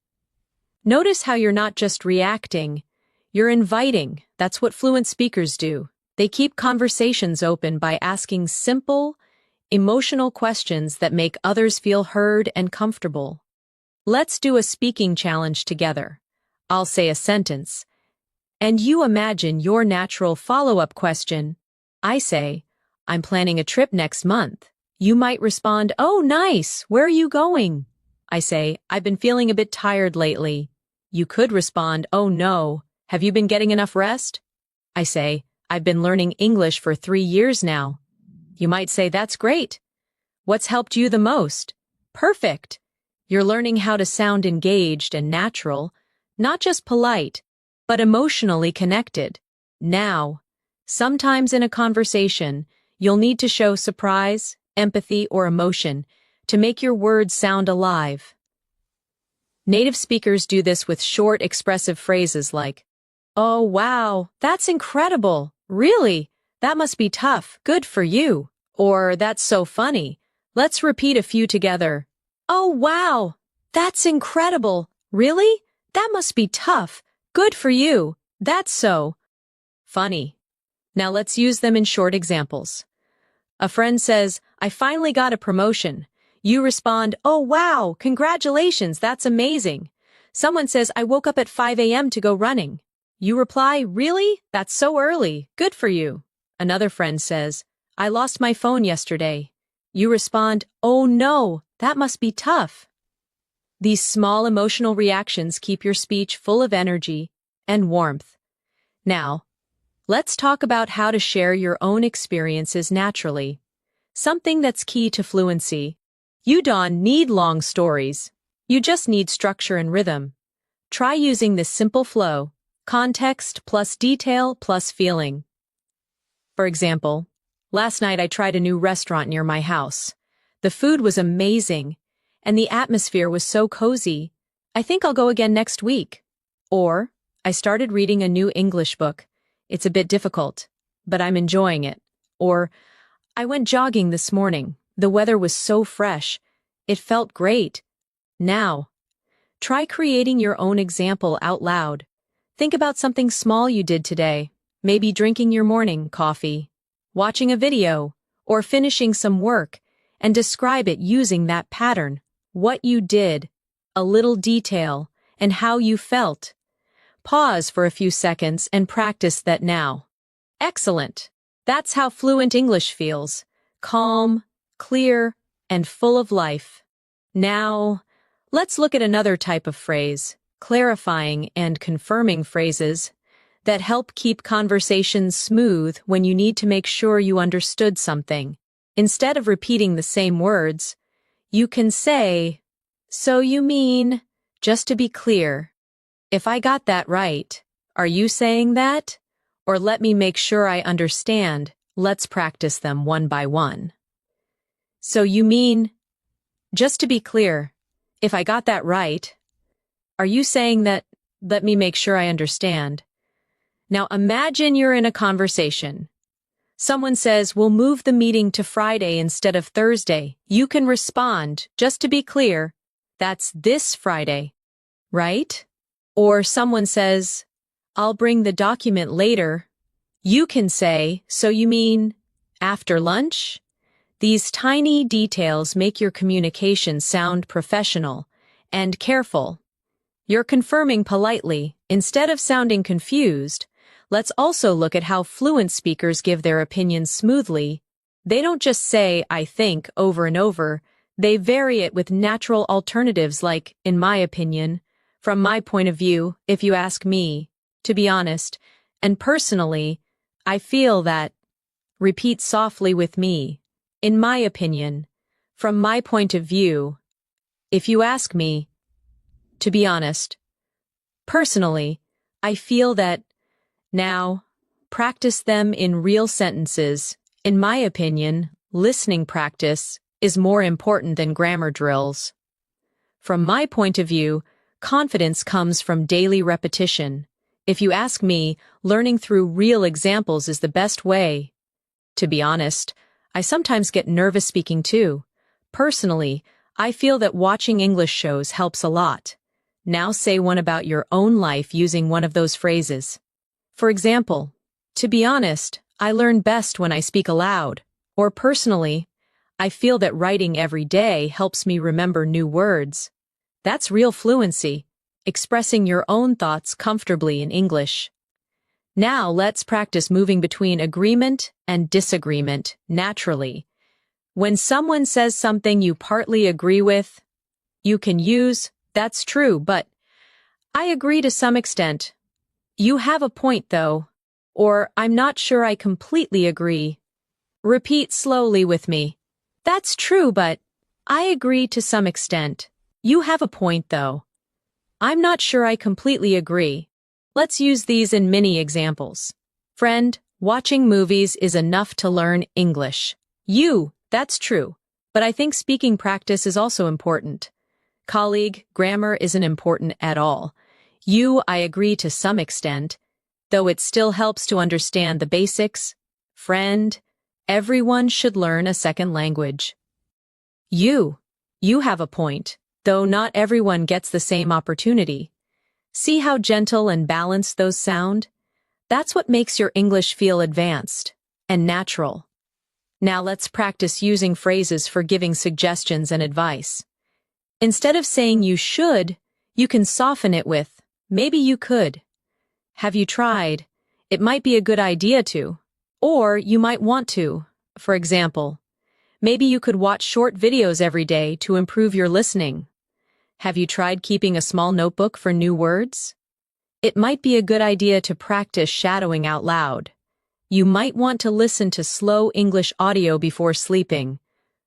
Notice how you're not just reacting, you're inviting. That's what fluent speakers do. They keep conversations open by asking simple, emotional questions that make others feel heard and comfortable. Let's do a speaking challenge together. I'll say a sentence, and you imagine your natural follow-up question. I say, I'm planning a trip next month. You might respond, oh, nice. Where are you going? I say, I've been feeling a bit tired lately. You could respond, oh, no. Have you been getting enough rest? I say, I've been learning English for 3 years now. You might say, that's great. What's helped you the most? Perfect. You're learning how to sound engaged and natural, not just polite, but emotionally connected. Now, sometimes in a conversation, you'll need to show surprise, empathy, or emotion to make your words sound alive. Native speakers do this with short, expressive phrases like, oh, wow, that's incredible. Really? That must be tough. Good for you. Or, that's so funny. Let's repeat a few together. Oh, wow, that's incredible. Really? That must be tough. Good for you. That's so funny. Now let's use them in short examples. A friend says, I finally got a promotion. You respond, oh, wow, congratulations, that's amazing. Someone says, I woke up at 5 a.m. to go running. You reply, really? That's so early. Good for you. Another friend says, I lost my phone yesterday. You respond, oh, no, that must be tough. These small emotional reactions keep your speech full of energy and warmth. Now, let's talk about how to share your own experiences naturally. Something that's key to fluency. You don't need long stories. You just need structure and rhythm. Try using this simple flow, context plus detail plus feeling. For example, last night I tried a new restaurant near my house. The food was amazing, and the atmosphere was so cozy. I think I'll go again next week. Or, I started reading a new English book. It's a bit difficult, but I'm enjoying it. Or, I went jogging this morning. The weather was so fresh. It felt great. Now, try creating your own example out loud. Think about something small you did today, maybe drinking your morning coffee, watching a video, or finishing some work, and describe it using that pattern, what you did, a little detail, and how you felt. Pause for a few seconds and practice that now. Excellent. That's how fluent English feels. Calm, clear, and full of life. Now, let's look at another type of phrase, clarifying and confirming phrases that help keep conversations smooth when you need to make sure you understood something. Instead of repeating the same words, you can say, so you mean, just to be clear, if I got that right, are you saying that? Or let me make sure I understand. Let's practice them one by one. So you mean, just to be clear, if I got that right, are you saying that, let me make sure I understand? Now imagine you're in a conversation. Someone says, we'll move the meeting to Friday instead of Thursday. You can respond, just to be clear, that's this Friday, right? Or someone says, I'll bring the document later. You can say, so you mean after lunch? These tiny details make your communication sound professional and careful. You're confirming politely. Instead of sounding confused, let's also look at how fluent speakers give their opinions smoothly. They don't just say, I think, over and over. They vary it with natural alternatives like, in my opinion, from my point of view, if you ask me, to be honest, and personally, I feel that. Repeat softly with me. In my opinion, from my point of view, if you ask me, to be honest, personally, I feel that. Now, practice them in real sentences. In my opinion, listening practice is more important than grammar drills. From my point of view, confidence comes from daily repetition. If you ask me, learning through real examples is the best way. To be honest, I sometimes get nervous speaking too. Personally, I feel that watching English shows helps a lot. Now say one about your own life using one of those phrases. For example, to be honest, I learn best when I speak aloud. Or personally, I feel that writing every day helps me remember new words. That's real fluency, expressing your own thoughts comfortably in English. Now let's practice moving between agreement and disagreement naturally. When someone says something you partly agree with, you can use, "That's true, but I agree to some extent. You have a point though," or "I'm not sure I completely agree." Repeat slowly with me. "That's true, but I agree to some extent. You have a point though. I'm not sure I completely agree." Let's use these in mini examples. Friend, watching movies is enough to learn English. That's true, but I think speaking practice is also important. Colleague, grammar isn't important at all. I agree to some extent, though it still helps to understand the basics. Friend, everyone should learn a second language. You have a point, though not everyone gets the same opportunity. See how gentle and balanced those sound? That's what makes your English feel advanced and natural. Now let's practice using phrases for giving suggestions and advice. Instead of saying "you should," you can soften it with "maybe you could." Have you tried? It might be a good idea to. Or you might want to. For example, maybe you could watch short videos every day to improve your listening. Have you tried keeping a small notebook for new words? It might be a good idea to practice shadowing out loud. You might want to listen to slow English audio before sleeping.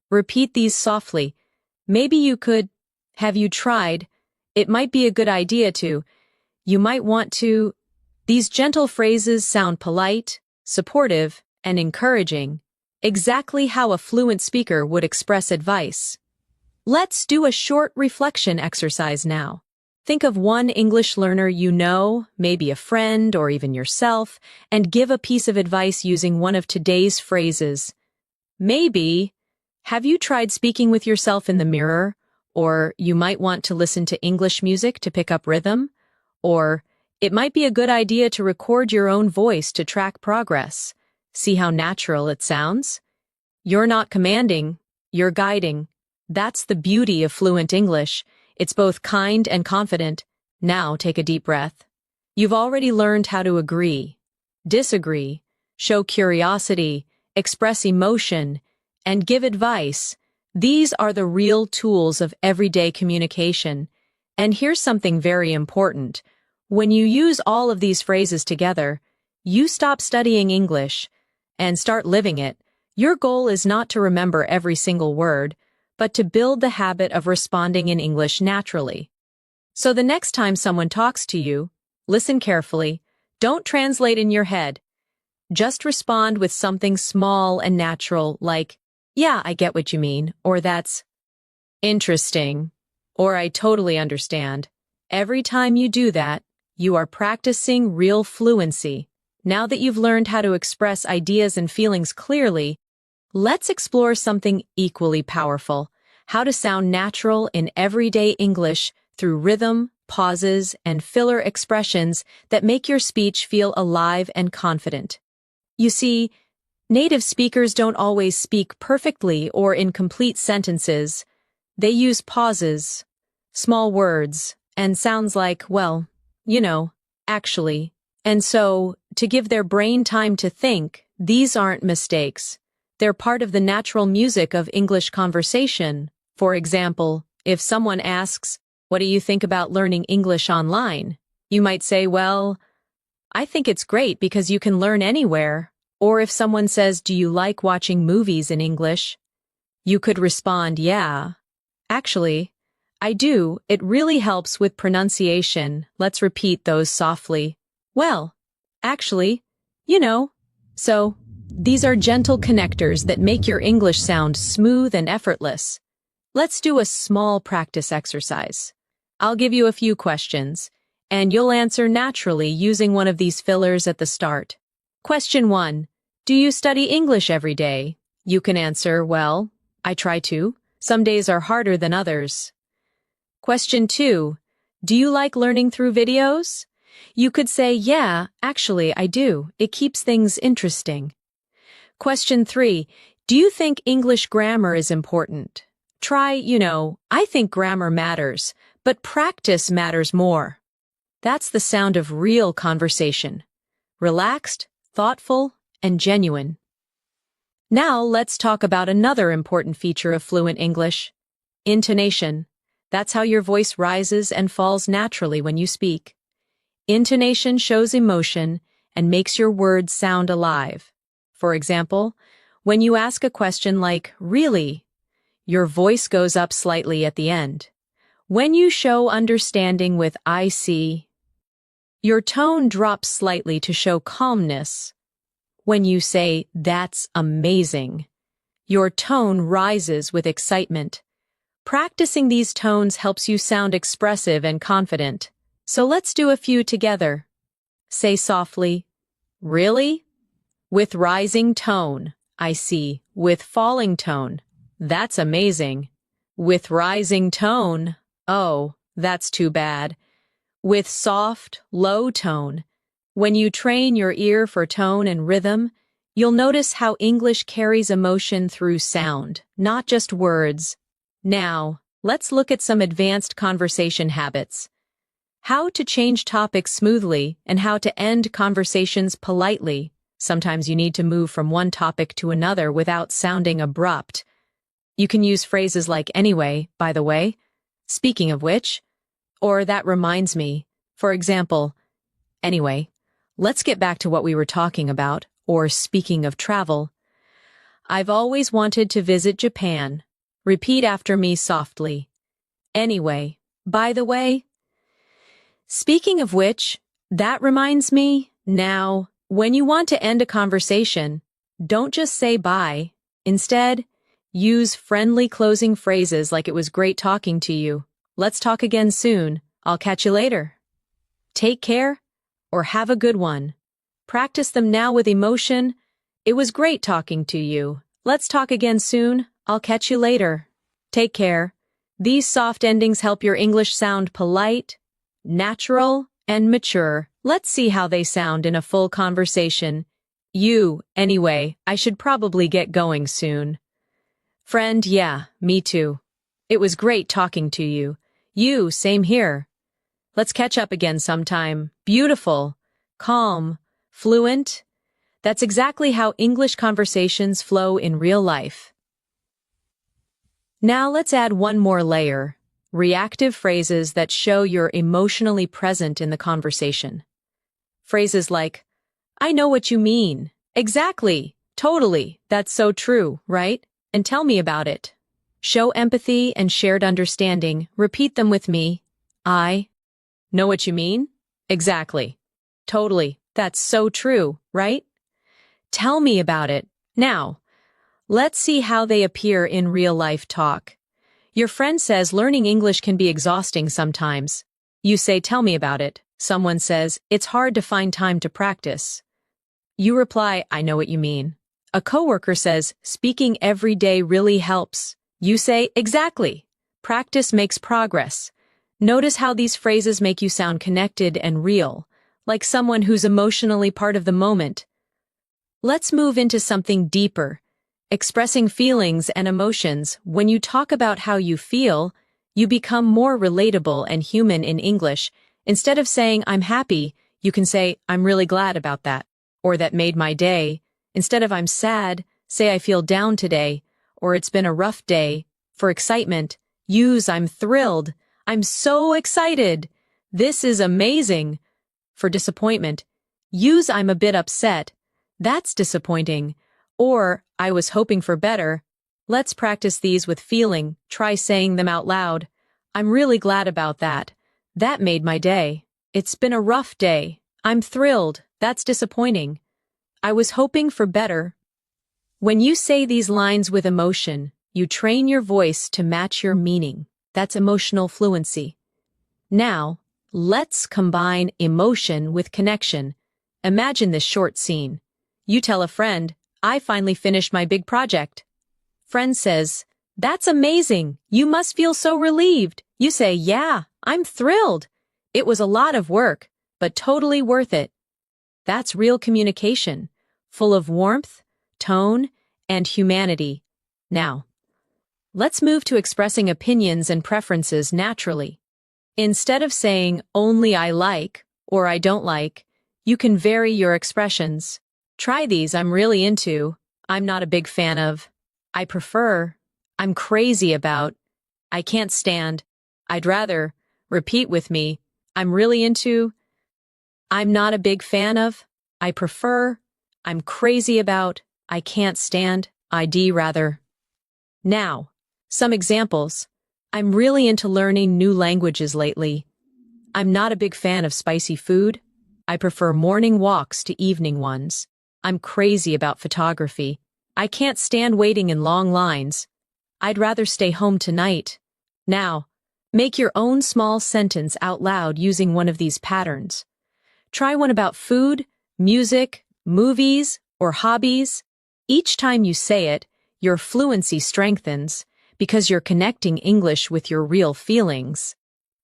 Repeat these softly. Maybe you could. Have you tried? It might be a good idea to. You might want to. These gentle phrases sound polite, supportive, and encouraging, exactly how a fluent speaker would express advice. Let's do a short reflection exercise now. Think of one English learner you know, maybe a friend or even yourself, and give a piece of advice using one of today's phrases. Maybe, have you tried speaking with yourself in the mirror? Or you might want to listen to English music to pick up rhythm? Or it might be a good idea to record your own voice to track progress. See how natural it sounds? You're not commanding, you're guiding. That's the beauty of fluent English. It's both kind and confident. Now take a deep breath. You've already learned how to agree, disagree, show curiosity, express emotion, and give advice. These are the real tools of everyday communication. And here's something very important. When you use all of these phrases together, you stop studying English and start living it. Your goal is not to remember every single word, but to build the habit of responding in English naturally. So the next time someone talks to you, listen carefully. Don't translate in your head. Just respond with something small and natural like, "Yeah, I get what you mean," or "That's interesting," or "I totally understand." Every time you do that, you are practicing real fluency. Now that you've learned how to express ideas and feelings clearly, let's explore something equally powerful: how to sound natural in everyday English through rhythm, pauses, and filler expressions that make your speech feel alive and confident. You see, native speakers don't always speak perfectly or in complete sentences. They use pauses, small words, and sounds like, well, actually. And so, to give their brain time to think, these aren't mistakes. They're part of the natural music of English conversation. For example, if someone asks, "What do you think about learning English online?" You might say, "Well, I think it's great because you can learn anywhere." Or if someone says, "Do you like watching movies in English?" You could respond, "Yeah. Actually, I do. It really helps with pronunciation." Let's repeat those softly. "Well, actually, you know." So, these are gentle connectors that make your English sound smooth and effortless. Let's do a small practice exercise. I'll give you a few questions, and you'll answer naturally using one of these fillers at the start. Question 1. Do you study English every day? You can answer, "Well, I try to. Some days are harder than others." Question 2. Do you like learning through videos? You could say, "Yeah, actually, I do. It keeps things interesting." Question 3. Do you think English grammar is important? Try, "I think grammar matters, but practice matters more." That's the sound of real conversation. Relaxed, thoughtful, and genuine. Now let's talk about another important feature of fluent English: intonation. That's how your voice rises and falls naturally when you speak. Intonation shows emotion and makes your words sound alive. For example, when you ask a question like, "Really?" your voice goes up slightly at the end. When you show understanding with "I see," your tone drops slightly to show calmness. When you say, "That's amazing," your tone rises with excitement. Practicing these tones helps you sound expressive and confident. So let's do a few together. Say softly, "Really?" with rising tone. "I see." With falling tone. "That's amazing." With rising tone. "Oh, that's too bad." With soft, low tone. When you train your ear for tone and rhythm, you'll notice how English carries emotion through sound, not just words. Now, let's look at some advanced conversation habits. How to change topics smoothly and how to end conversations politely. Sometimes you need to move from one topic to another without sounding abrupt. You can use phrases like "anyway," "by the way," "speaking of which," or "that reminds me." For example, "Anyway, let's get back to what we were talking about," or "speaking of travel. I've always wanted to visit Japan." Repeat after me softly. "Anyway, by the way." "Speaking of which, that reminds me." Now, when you want to end a conversation, don't just say bye. Instead, use friendly closing phrases like "It was great talking to you." "Let's talk again soon." "I'll catch you later." "Take care," or "Have a good one." Practice them now with emotion. "It was great talking to you." "Let's talk again soon." "I'll catch you later." "Take care." These soft endings help your English sound polite, natural, and mature. Let's see how they sound in a full conversation. "You, anyway, I should probably get going soon." "Friend, yeah, me too. It was great talking to you." "You, same here. Let's catch up again sometime." Beautiful, calm, fluent. That's exactly how English conversations flow in real life. Now let's add one more layer: reactive phrases that show you're emotionally present in the conversation. Phrases like, "I know what you mean." "Exactly. Totally. That's so true, right?" And "Tell me about it." Show empathy and shared understanding. Repeat them with me. "I know what you mean." "Exactly. Totally. That's so true, right?" "Tell me about it." Now, let's see how they appear in real-life talk. Your friend says learning English can be exhausting sometimes. You say, "Tell me about it." Someone says, "It's hard to find time to practice." You reply, "I know what you mean." A coworker says, "Speaking every day really helps." You say, "Exactly. Practice makes progress." Notice how these phrases make you sound connected and real, like someone who's emotionally part of the moment. Let's move into something deeper. Expressing feelings and emotions. When you talk about how you feel, you become more relatable and human in English. Instead of saying, "I'm happy," you can say, "I'm really glad about that," or "That made my day." Instead of "I'm sad," say, "I feel down today," or "It's been a rough day." For excitement, use "I'm thrilled." "I'm so excited." "This is amazing." For disappointment, use "I'm a bit upset." That's disappointing. Or, I was hoping for better. Let's practice these with feeling. Try saying them out loud. I'm really glad about that. That made my day. It's been a rough day. I'm thrilled. That's disappointing. I was hoping for better. When you say these lines with emotion, you train your voice to match your meaning. That's emotional fluency. Now, let's combine emotion with connection. Imagine this short scene. You tell a friend, I finally finished my big project. Friend says, that's amazing. You must feel so relieved. You say, yeah, I'm thrilled. It was a lot of work, but totally worth it. That's real communication, full of warmth, tone, and humanity. Now, let's move to expressing opinions and preferences naturally. Instead of saying only I like or I don't like, you can vary your expressions. Try these I'm really into, I'm not a big fan of, I prefer, I'm crazy about, I can't stand, I'd rather. Repeat with me, I'm really into, I'm not a big fan of, I prefer, I'm crazy about, I can't stand, I'd rather. Now, some examples. I'm really into learning new languages lately. I'm not a big fan of spicy food. I prefer morning walks to evening ones. I'm crazy about photography. I can't stand waiting in long lines. I'd rather stay home tonight. Now, make your own small sentence out loud using one of these patterns. Try one about food, music, movies, or hobbies. Each time you say it, your fluency strengthens because you're connecting English with your real feelings.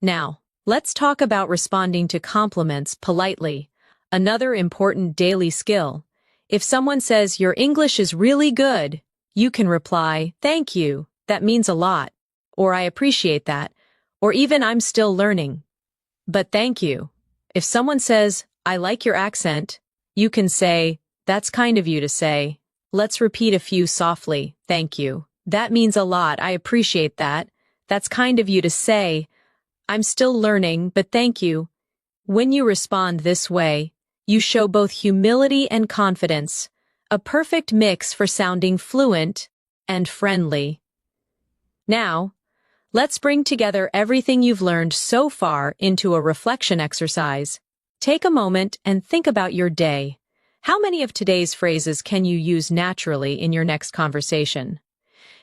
Now, let's talk about responding to compliments politely, another important daily skill. If someone says your English is really good, you can reply, thank you, that means a lot, or I appreciate that, or even I'm still learning. But thank you. If someone says, I like your accent, you can say, that's kind of you to say. Let's repeat a few softly, thank you. That means a lot, I appreciate that. That's kind of you to say. I'm still learning, but thank you. When you respond this way, you show both humility and confidence, a perfect mix for sounding fluent and friendly. Now, let's bring together everything you've learned so far into a reflection exercise. Take a moment and think about your day. How many of today's phrases can you use naturally in your next conversation?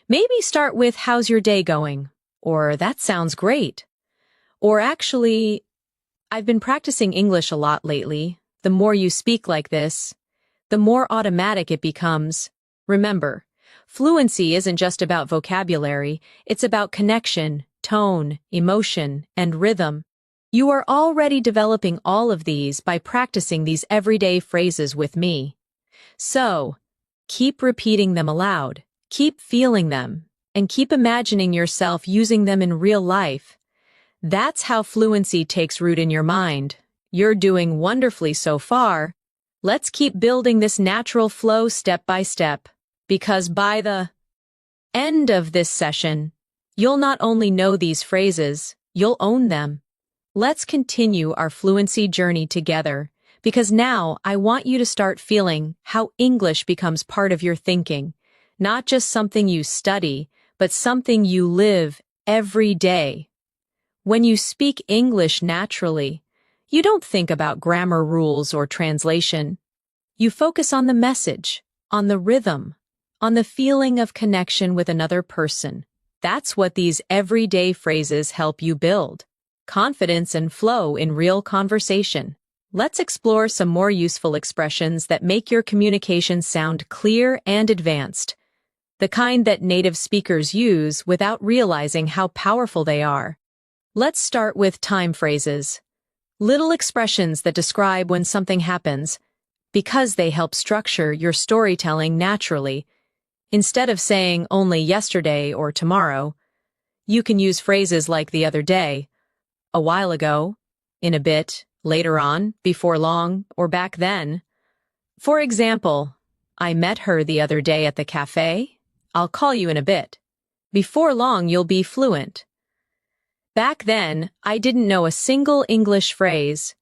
Maybe start with, how's your day going? Or, that sounds great. Or actually, I've been practicing English a lot lately. The more you speak like this, the more automatic it becomes. Remember, fluency isn't just about vocabulary, it's about connection, tone, emotion, and rhythm. You are already developing all of these by practicing these everyday phrases with me. So, keep repeating them aloud, keep feeling them, and keep imagining yourself using them in real life. That's how fluency takes root in your mind. You're doing wonderfully so far. Let's keep building this natural flow step by step, because by the end of this session, you'll not only know these phrases, you'll own them. Let's continue our fluency journey together, because now I want you to start feeling how English becomes part of your thinking, not just something you study, but something you live every day. When you speak English naturally, you don't think about grammar rules or translation. You focus on the message, on the rhythm, on the feeling of connection with another person. That's what these everyday phrases help you build. Confidence and flow in real conversation. Let's explore some more useful expressions that make your communication sound clear and advanced. The kind that native speakers use without realizing how powerful they are. Let's start with time phrases. Little expressions that describe when something happens, because they help structure your storytelling naturally. Instead of saying only yesterday or tomorrow, you can use phrases like the other day, a while ago, in a bit, later on, before long, or back then. For example, I met her the other day at the cafe. I'll call you in a bit. Before long, you'll be fluent. Back then, I didn't know a single English phrase.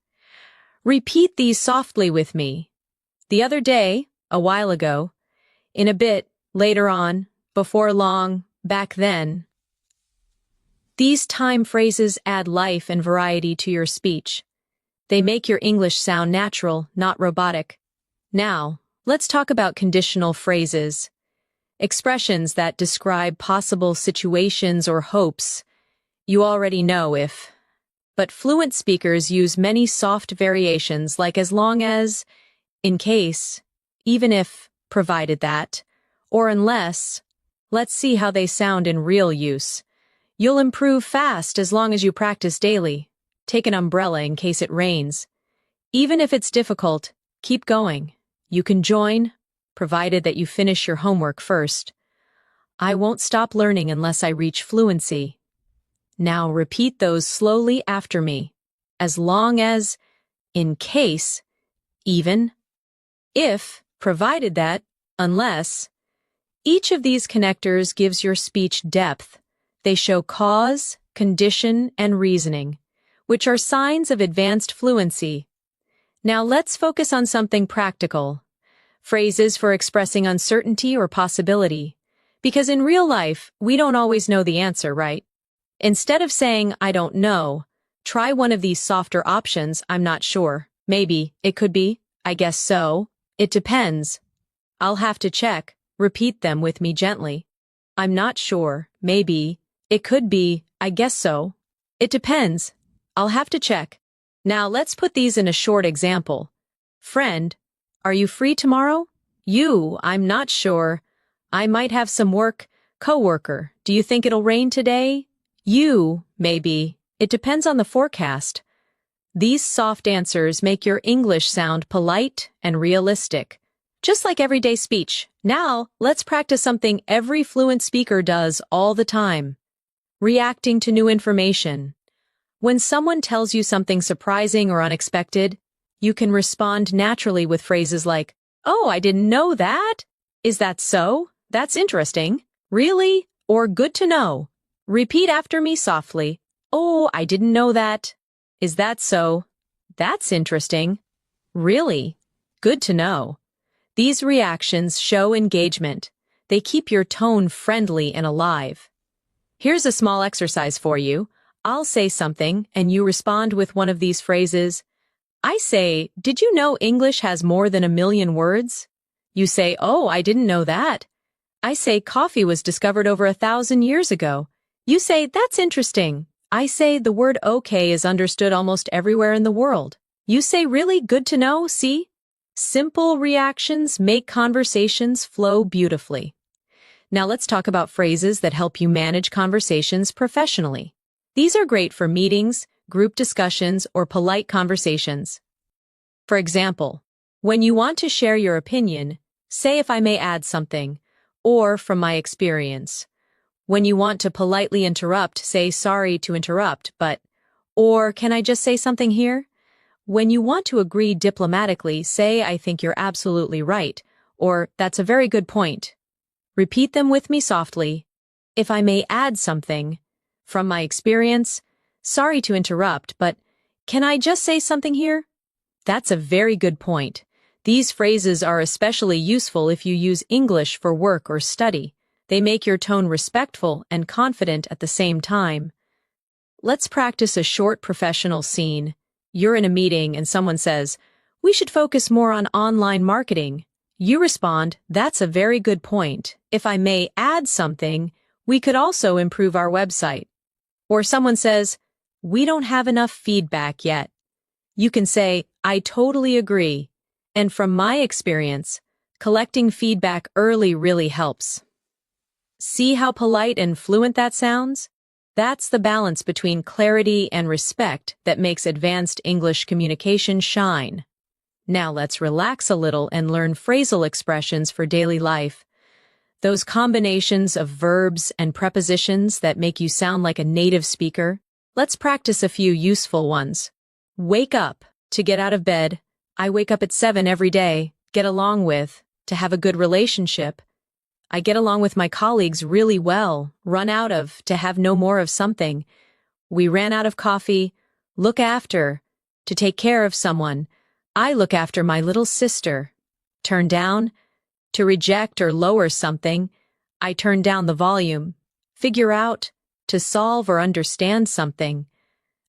Repeat these softly with me. The other day, a while ago, in a bit, later on, before long, back then. These time phrases add life and variety to your speech. They make your English sound natural, not robotic. Now, let's talk about conditional phrases. Expressions that describe possible situations or hopes. You already know if. But fluent speakers use many soft variations like as long as, in case, even if, provided that, or unless. Let's see how they sound in real use. You'll improve fast as long as you practice daily. Take an umbrella in case it rains. Even if it's difficult, keep going. You can join, provided that you finish your homework first. I won't stop learning unless I reach fluency. Now repeat those slowly after me. As long as, in case, even, if, provided that, unless. Each of these connectors gives your speech depth. They show cause, condition, and reasoning, which are signs of advanced fluency. Now let's focus on something practical. Phrases for expressing uncertainty or possibility. Because in real life, we don't always know the answer, right? Instead of saying, I don't know, try one of these softer options, I'm not sure, maybe, it could be, I guess so, it depends. I'll have to check. Repeat them with me gently. I'm not sure, maybe, it could be, I guess so. It depends. I'll have to check. Now let's put these in a short example. Friend, are you free tomorrow? You, I'm not sure. I might have some work. Coworker, do you think it'll rain today? You, maybe. It depends on the forecast. These soft answers make your English sound polite and realistic. Just like everyday speech. Now, let's practice something every fluent speaker does all the time. Reacting to new information. When someone tells you something surprising or unexpected, you can respond naturally with phrases like, oh, I didn't know that. Is that so? That's interesting. Really? Or good to know. Repeat after me softly. Oh, I didn't know that. Is that so? That's interesting. Really? Good to know. These reactions show engagement. They keep your tone friendly and alive. Here's a small exercise for you. I'll say something, and you respond with one of these phrases. I say, did you know English has more than 1 million words? You say, oh, I didn't know that. I say, coffee was discovered over 1,000 years ago. You say, that's interesting. I say, the word okay is understood almost everywhere in the world. You say, really? Good to know, see? Simple reactions make conversations flow beautifully. Now let's talk about phrases that help you manage conversations professionally. These are great for meetings, group discussions, or polite conversations. For example, when you want to share your opinion, say if I may add something, or from my experience. When you want to politely interrupt, say sorry to interrupt, but, or can I just say something here? When you want to agree diplomatically, say I think you're absolutely right, or that's a very good point. Repeat them with me softly. If I may add something, from my experience, sorry to interrupt, but can I just say something here? That's a very good point. These phrases are especially useful if you use English for work or study. They make your tone respectful and confident at the same time. Let's practice a short professional scene. You're in a meeting and someone says, we should focus more on online marketing. You respond, that's a very good point. If I may add something, we could also improve our website. Or someone says, we don't have enough feedback yet. You can say, I totally agree. And from my experience, collecting feedback early really helps. See how polite and fluent that sounds? That's the balance between clarity and respect that makes advanced English communication shine. Now let's relax a little and learn phrasal expressions for daily life. Those combinations of verbs and prepositions that make you sound like a native speaker. Let's practice a few useful ones. Wake up, to get out of bed. I wake up at 7 every day. Get along with, to have a good relationship. I get along with my colleagues really well. Run out of, to have no more of something. We ran out of coffee. Look after, to take care of someone. I look after my little sister. turn down. To reject or lower something, I turn down the volume. Figure out, to solve or understand something.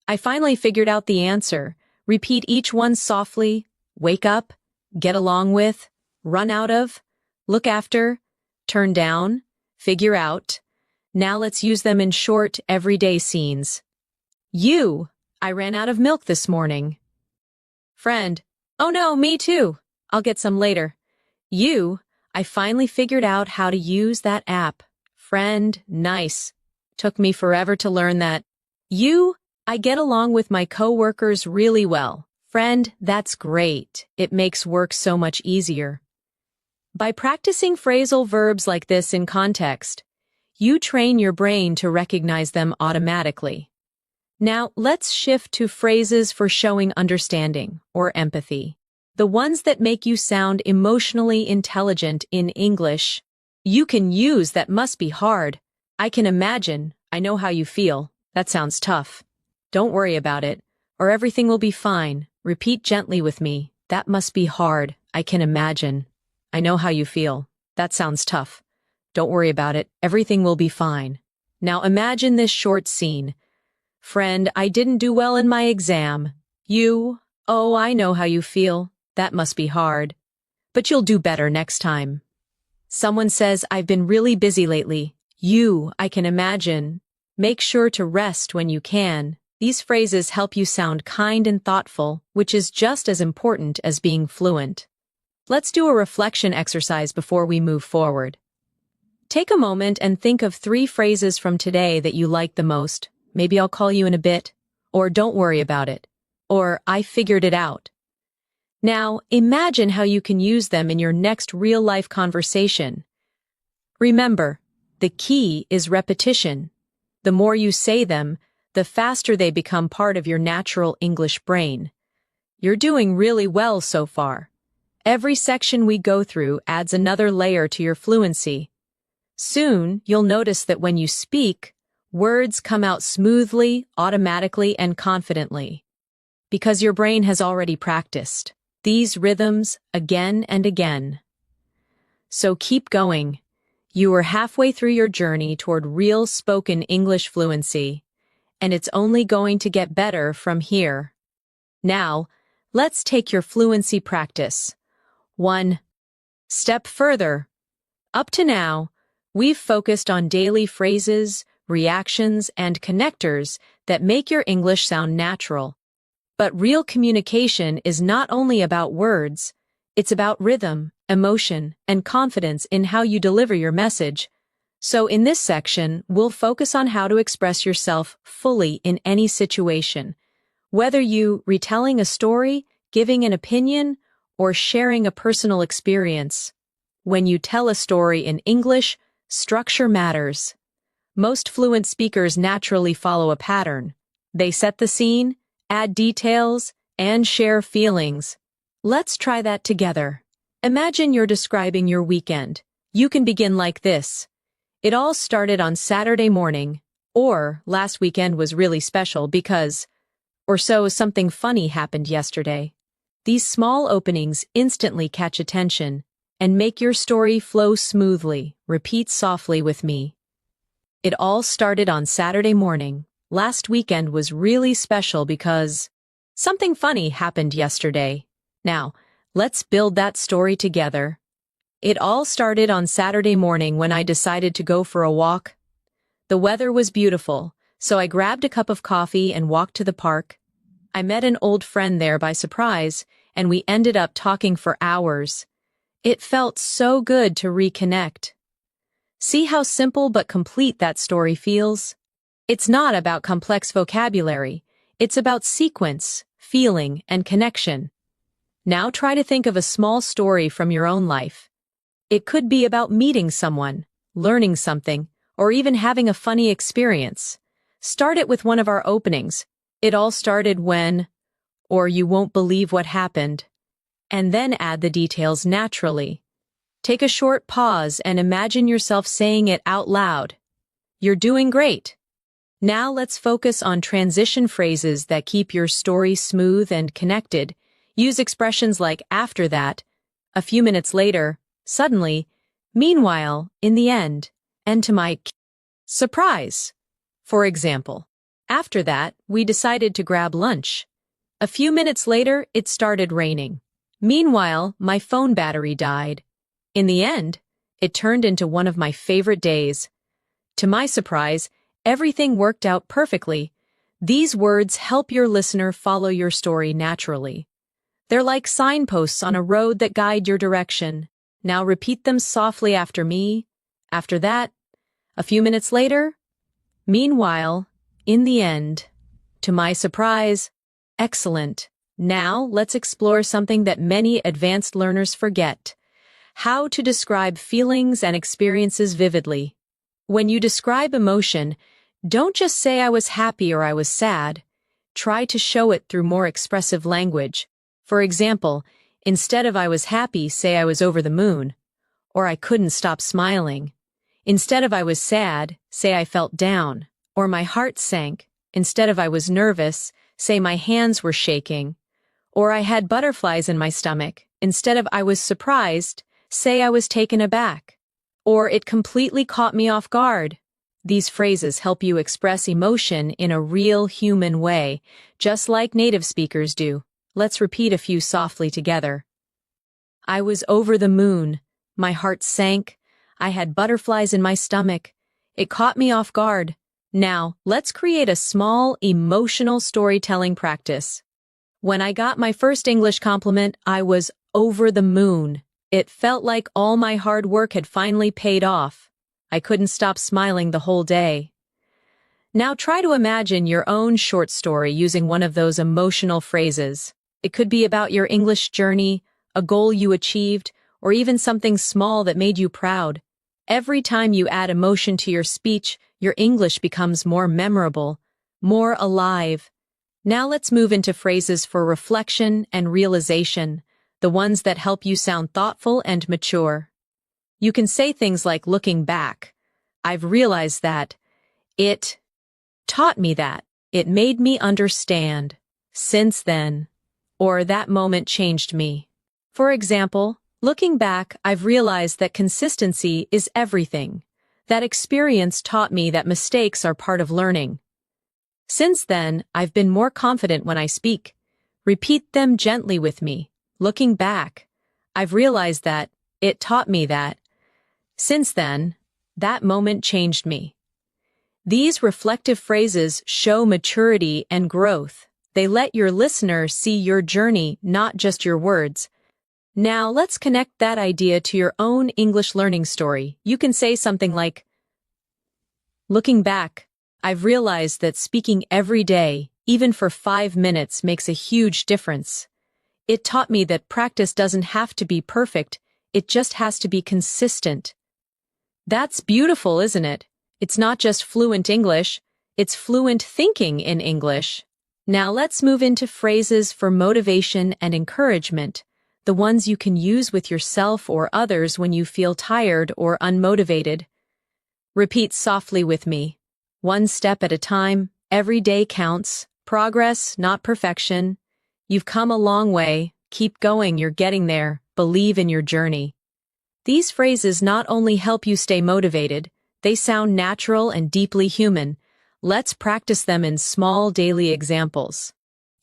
I finally figured out the answer. Repeat each one softly. Wake up, get along with, run out of, look after, turn down, figure out. Now let's use them in short, everyday scenes. You, I ran out of milk this morning. Friend, oh no, me too. I'll get some later. You, I finally figured out how to use that app. Friend, nice. Took me forever to learn that. You, I get along with my coworkers really well. Friend, that's great. It makes work so much easier. By practicing phrasal verbs like this in context, you train your brain to recognize them automatically. Now, let's shift to phrases for showing understanding or empathy. The ones that make you sound emotionally intelligent in English. You can use that must be hard. I can imagine. I know how you feel. That sounds tough. Don't worry about it, or everything will be fine. Repeat gently with me. That must be hard. I can imagine. I know how you feel. That sounds tough. Don't worry about it. Everything will be fine. Now imagine this short scene. Friend, I didn't do well in my exam. You, oh, I know how you feel. That must be hard. But you'll do better next time. Someone says, I've been really busy lately. You, I can imagine. Make sure to rest when you can. These phrases help you sound kind and thoughtful, which is just as important as being fluent. Let's do a reflection exercise before we move forward. Take a moment and think of 3 phrases from today that you like the most. Maybe I'll call you in a bit, or don't worry about it, or I figured it out. Now, imagine how you can use them in your next real-life conversation. Remember, the key is repetition. The more you say them, the faster they become part of your natural English brain. You're doing really well so far. Every section we go through adds another layer to your fluency. Soon, you'll notice that when you speak, words come out smoothly, automatically, and confidently. Because your brain has already practiced these rhythms again and again. So keep going. You are halfway through your journey toward real spoken English fluency, and it's only going to get better from here. Now, let's take your fluency practice 1 step further. Up to now, we've focused on daily phrases, reactions, and connectors that make your English sound natural. But real communication is not only about words, it's about rhythm, emotion, and confidence in how you deliver your message. So in this section, we'll focus on how to express yourself fully in any situation. Whether you retelling a story, giving an opinion, or sharing a personal experience. When you tell a story in English, structure matters. Most fluent speakers naturally follow a pattern. They set the scene, add details, and share feelings. Let's try that together. Imagine you're describing your weekend. You can begin like this. It all started on Saturday morning, or last weekend was really special because, or so something funny happened yesterday. These small openings instantly catch attention and make your story flow smoothly. Repeat softly with me. It all started on Saturday morning. Last weekend was really special because something funny happened yesterday. Now, let's build that story together. It all started on Saturday morning when I decided to go for a walk. The weather was beautiful, so I grabbed a cup of coffee and walked to the park. I met an old friend there by surprise, and we ended up talking for hours. It felt so good to reconnect. See how simple but complete that story feels? It's not about complex vocabulary. It's about sequence, feeling, and connection. Now try to think of a small story from your own life. It could be about meeting someone, learning something, or even having a funny experience. Start it with one of our openings. It all started when, or you won't believe what happened. And then add the details naturally. Take a short pause and imagine yourself saying it out loud. You're doing great. Now let's focus on transition phrases that keep your story smooth and connected. Use expressions like after that, A few minutes later, suddenly, meanwhile, in the end, and to my surprise. For example, after that, we decided to grab lunch. A few minutes later, it started raining. Meanwhile, my phone battery died. In the end, it turned into one of my favorite days. To my surprise, everything worked out perfectly. These words help your listener follow your story naturally. They're like signposts on a road that guide your direction. Now repeat them softly after me. After that, a few minutes later, meanwhile, in the end, to my surprise, excellent. Now let's explore something that many advanced learners forget: how to describe feelings and experiences vividly. When you describe emotion, don't just say I was happy or I was sad. Try to show it through more expressive language. For example, instead of I was happy, say I was over the moon, or I couldn't stop smiling. Instead of I was sad, say I felt down, or my heart sank. Instead of I was nervous, say my hands were shaking, or I had butterflies in my stomach. Instead of I was surprised, say I was taken aback, or it completely caught me off guard. These phrases help you express emotion in a real human way, just like native speakers do. Let's repeat a few softly together. I was over the moon. My heart sank. I had butterflies in my stomach. It caught me off guard. Now, let's create a small, emotional storytelling practice. When I got my first English compliment, I was over the moon. It felt like all my hard work had finally paid off. I couldn't stop smiling the whole day. Now try to imagine your own short story using one of those emotional phrases. It could be about your English journey, a goal you achieved, or even something small that made you proud. Every time you add emotion to your speech, your English becomes more memorable, more alive. Now let's move into phrases for reflection and realization, the ones that help you sound thoughtful and mature. You can say things like looking back. I've realized that. It taught me that. It made me understand. Since then. Or that moment changed me. For example, looking back, I've realized that consistency is everything. That experience taught me that mistakes are part of learning. Since then, I've been more confident when I speak. Repeat them gently with me. Looking back, I've realized that. It taught me that. Since then, that moment changed me. These reflective phrases show maturity and growth. They let your listener see your journey, not just your words. Now let's connect that idea to your own English learning story. You can say something like, looking back, I've realized that speaking every day, even for 5 minutes, makes a huge difference. It taught me that practice doesn't have to be perfect, it just has to be consistent. That's beautiful, isn't it? It's not just fluent English, it's fluent thinking in English. Now let's move into phrases for motivation and encouragement, the ones you can use with yourself or others when you feel tired or unmotivated. Repeat softly with me. One step at a time, every day counts, progress, not perfection. You've come a long way, keep going, you're getting there, believe in your journey. These phrases not only help you stay motivated, they sound natural and deeply human. Let's practice them in small daily examples.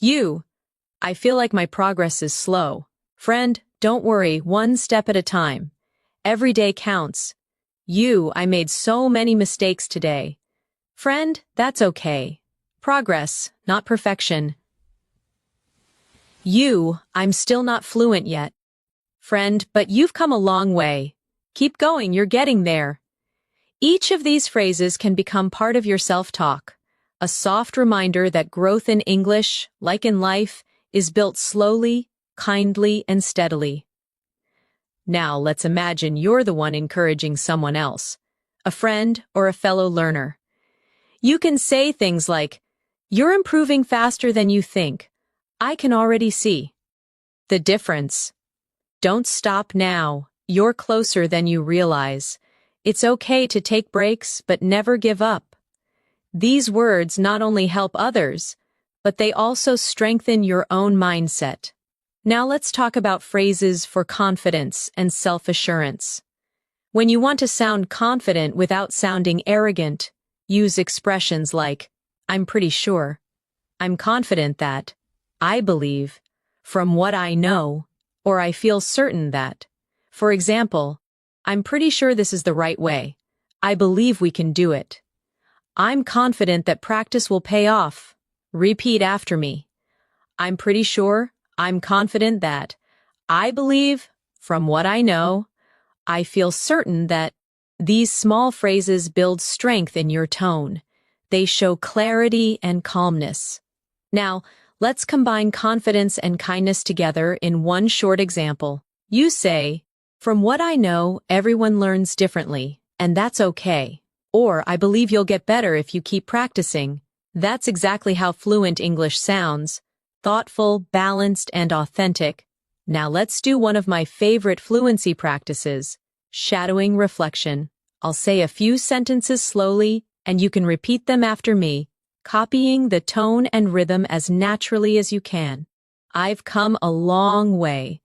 I feel like my progress is slow. Friend, don't worry, one step at a time. Every day counts. I made so many mistakes today. Friend, that's okay. Progress, not perfection. I'm still not fluent yet. Friend, but you've come a long way. Keep going, you're getting there. Each of these phrases can become part of your self-talk, a soft reminder that growth in English, like in life, is built slowly, kindly, and steadily. Now let's imagine you're the one encouraging someone else, a friend or a fellow learner. You can say things like, "You're improving faster than you think. I can already see the difference. Don't stop now. You're closer than you realize. It's okay to take breaks, but never give up." These words not only help others, but they also strengthen your own mindset. Now let's talk about phrases for confidence and self-assurance. When you want to sound confident without sounding arrogant, use expressions like, I'm pretty sure, I'm confident that, I believe, from what I know, or I feel certain that. For example, I'm pretty sure this is the right way. I believe we can do it. I'm confident that practice will pay off. Repeat after me. I'm pretty sure, I'm confident that, I believe, from what I know, I feel certain that. These small phrases build strength in your tone. They show clarity and calmness. Now, let's combine confidence and kindness together in one short example. You say, from what I know, everyone learns differently, and that's okay. Or, I believe you'll get better if you keep practicing. That's exactly how fluent English sounds. Thoughtful, balanced, and authentic. Now let's do one of my favorite fluency practices, shadowing reflection. I'll say a few sentences slowly, and you can repeat them after me, copying the tone and rhythm as naturally as you can. I've come a long way.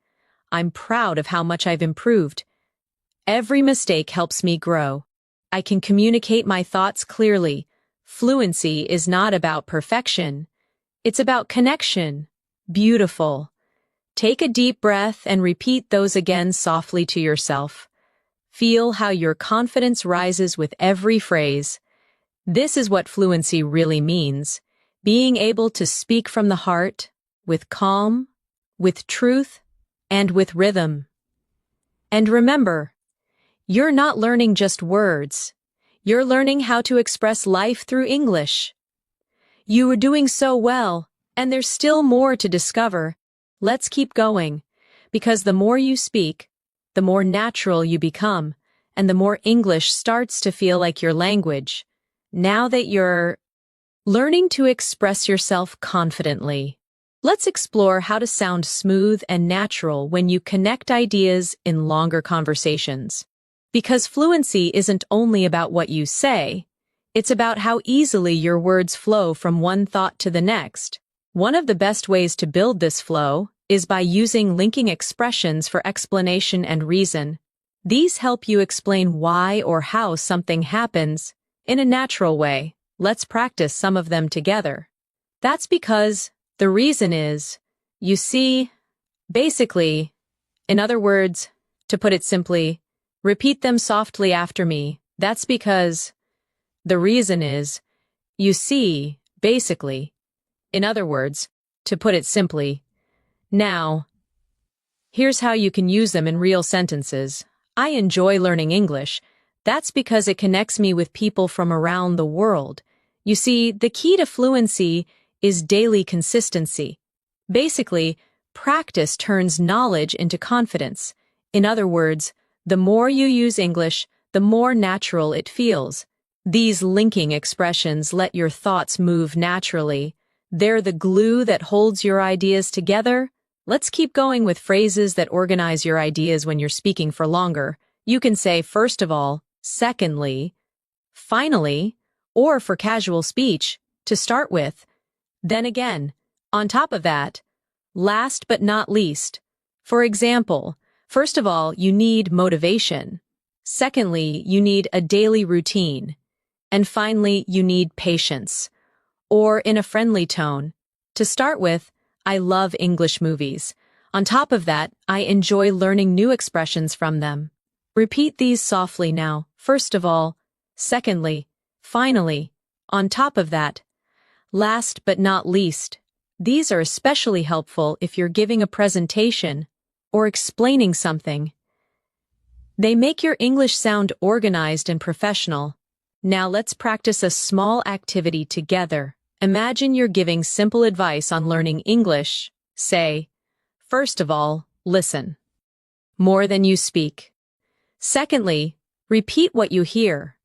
I'm proud of how much I've improved. Every mistake helps me grow. I can communicate my thoughts clearly. Fluency is not about perfection. It's about connection. Beautiful. Take a deep breath and repeat those again softly to yourself. Feel how your confidence rises with every phrase. This is what fluency really means, being able to speak from the heart, with calm, with truth, and with rhythm. And remember, you're not learning just words. You're learning how to express life through English. You are doing so well, and there's still more to discover. Let's keep going, because the more you speak, the more natural you become, and the more English starts to feel like your language. Now that you're learning to express yourself confidently, let's explore how to sound smooth and natural when you connect ideas in longer conversations. Because fluency isn't only about what you say, it's about how easily your words flow from one thought to the next. One of the best ways to build this flow is by using linking expressions for explanation and reason. These help you explain why or how something happens in a natural way. Let's practice some of them together. That's because the reason is, you see, basically, in other words, to put it simply, repeat them softly after me. That's because the reason is, you see, basically. In other words, to put it simply. Now, here's how you can use them in real sentences. I enjoy learning English. That's because it connects me with people from around the world. You see, the key to fluency is daily consistency. Basically, practice turns knowledge into confidence. In other words, the more you use English, the more natural it feels. These linking expressions let your thoughts move naturally. They're the glue that holds your ideas together. Let's keep going with phrases that organize your ideas when you're speaking for longer. You can say, first of all, secondly, finally, or for casual speech, to start with. Then again, on top of that, last but not least. For example, first of all, you need motivation. Secondly, you need a daily routine. And finally, you need patience. Or in a friendly tone. To start with, I love English movies. On top of that, I enjoy learning new expressions from them. Repeat these softly now. First of all, secondly, finally, on top of that, last but not least. These are especially helpful if you're giving a presentation or explaining something. They make your English sound organized and professional. Now let's practice a small activity together. Imagine you're giving simple advice on learning English. Say, first of all, listen more than you speak. Secondly, repeat what you hear.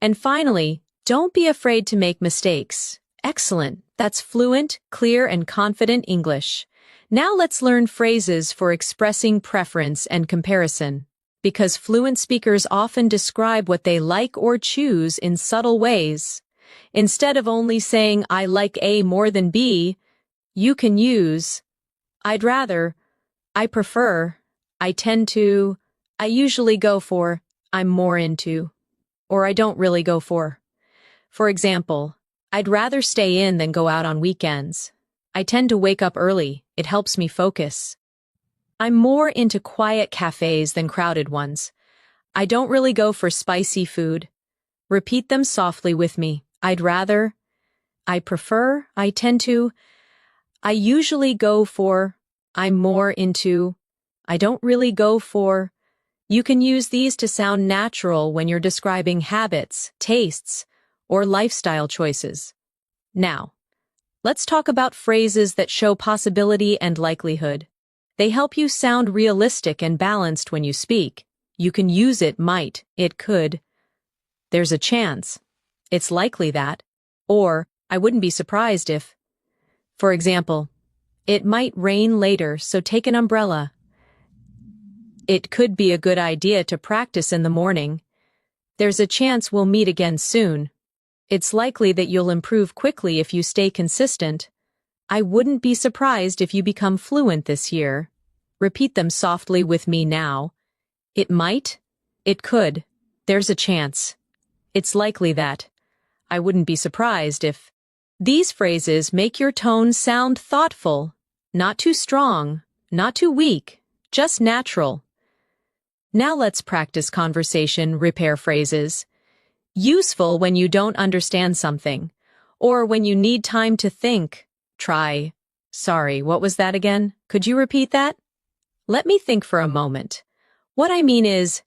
And finally, don't be afraid to make mistakes. Excellent. That's fluent, clear, and confident English. Now let's learn phrases for expressing preference and comparison. Because fluent speakers often describe what they like or choose in subtle ways. Instead of only saying, I like A more than B, you can use, I'd rather, I prefer, I tend to, I usually go for, I'm more into, or I don't really go for. For example, I'd rather stay in than go out on weekends. I tend to wake up early, it helps me focus. I'm more into quiet cafes than crowded ones. I don't really go for spicy food. Repeat them softly with me. I'd rather, I prefer, I tend to, I usually go for, I'm more into, I don't really go for. You can use these to sound natural when you're describing habits, tastes, or lifestyle choices. Now, let's talk about phrases that show possibility and likelihood. They help you sound realistic and balanced when you speak. You can use might, it could, there's a chance, it's likely that, or I wouldn't be surprised if. For example, it might rain later, so take an umbrella. It could be a good idea to practice in the morning. There's a chance we'll meet again soon. It's likely that you'll improve quickly if you stay consistent. I wouldn't be surprised if you become fluent this year. Repeat them softly with me now. It might. It could. There's a chance. It's likely that. I wouldn't be surprised if. These phrases make your tone sound thoughtful, not too strong, not too weak, just natural. Now let's practice conversation repair phrases. Useful when you don't understand something, or when you need time to think. Try, sorry, what was that again? Could you repeat that? Let me think for a moment. What I mean is,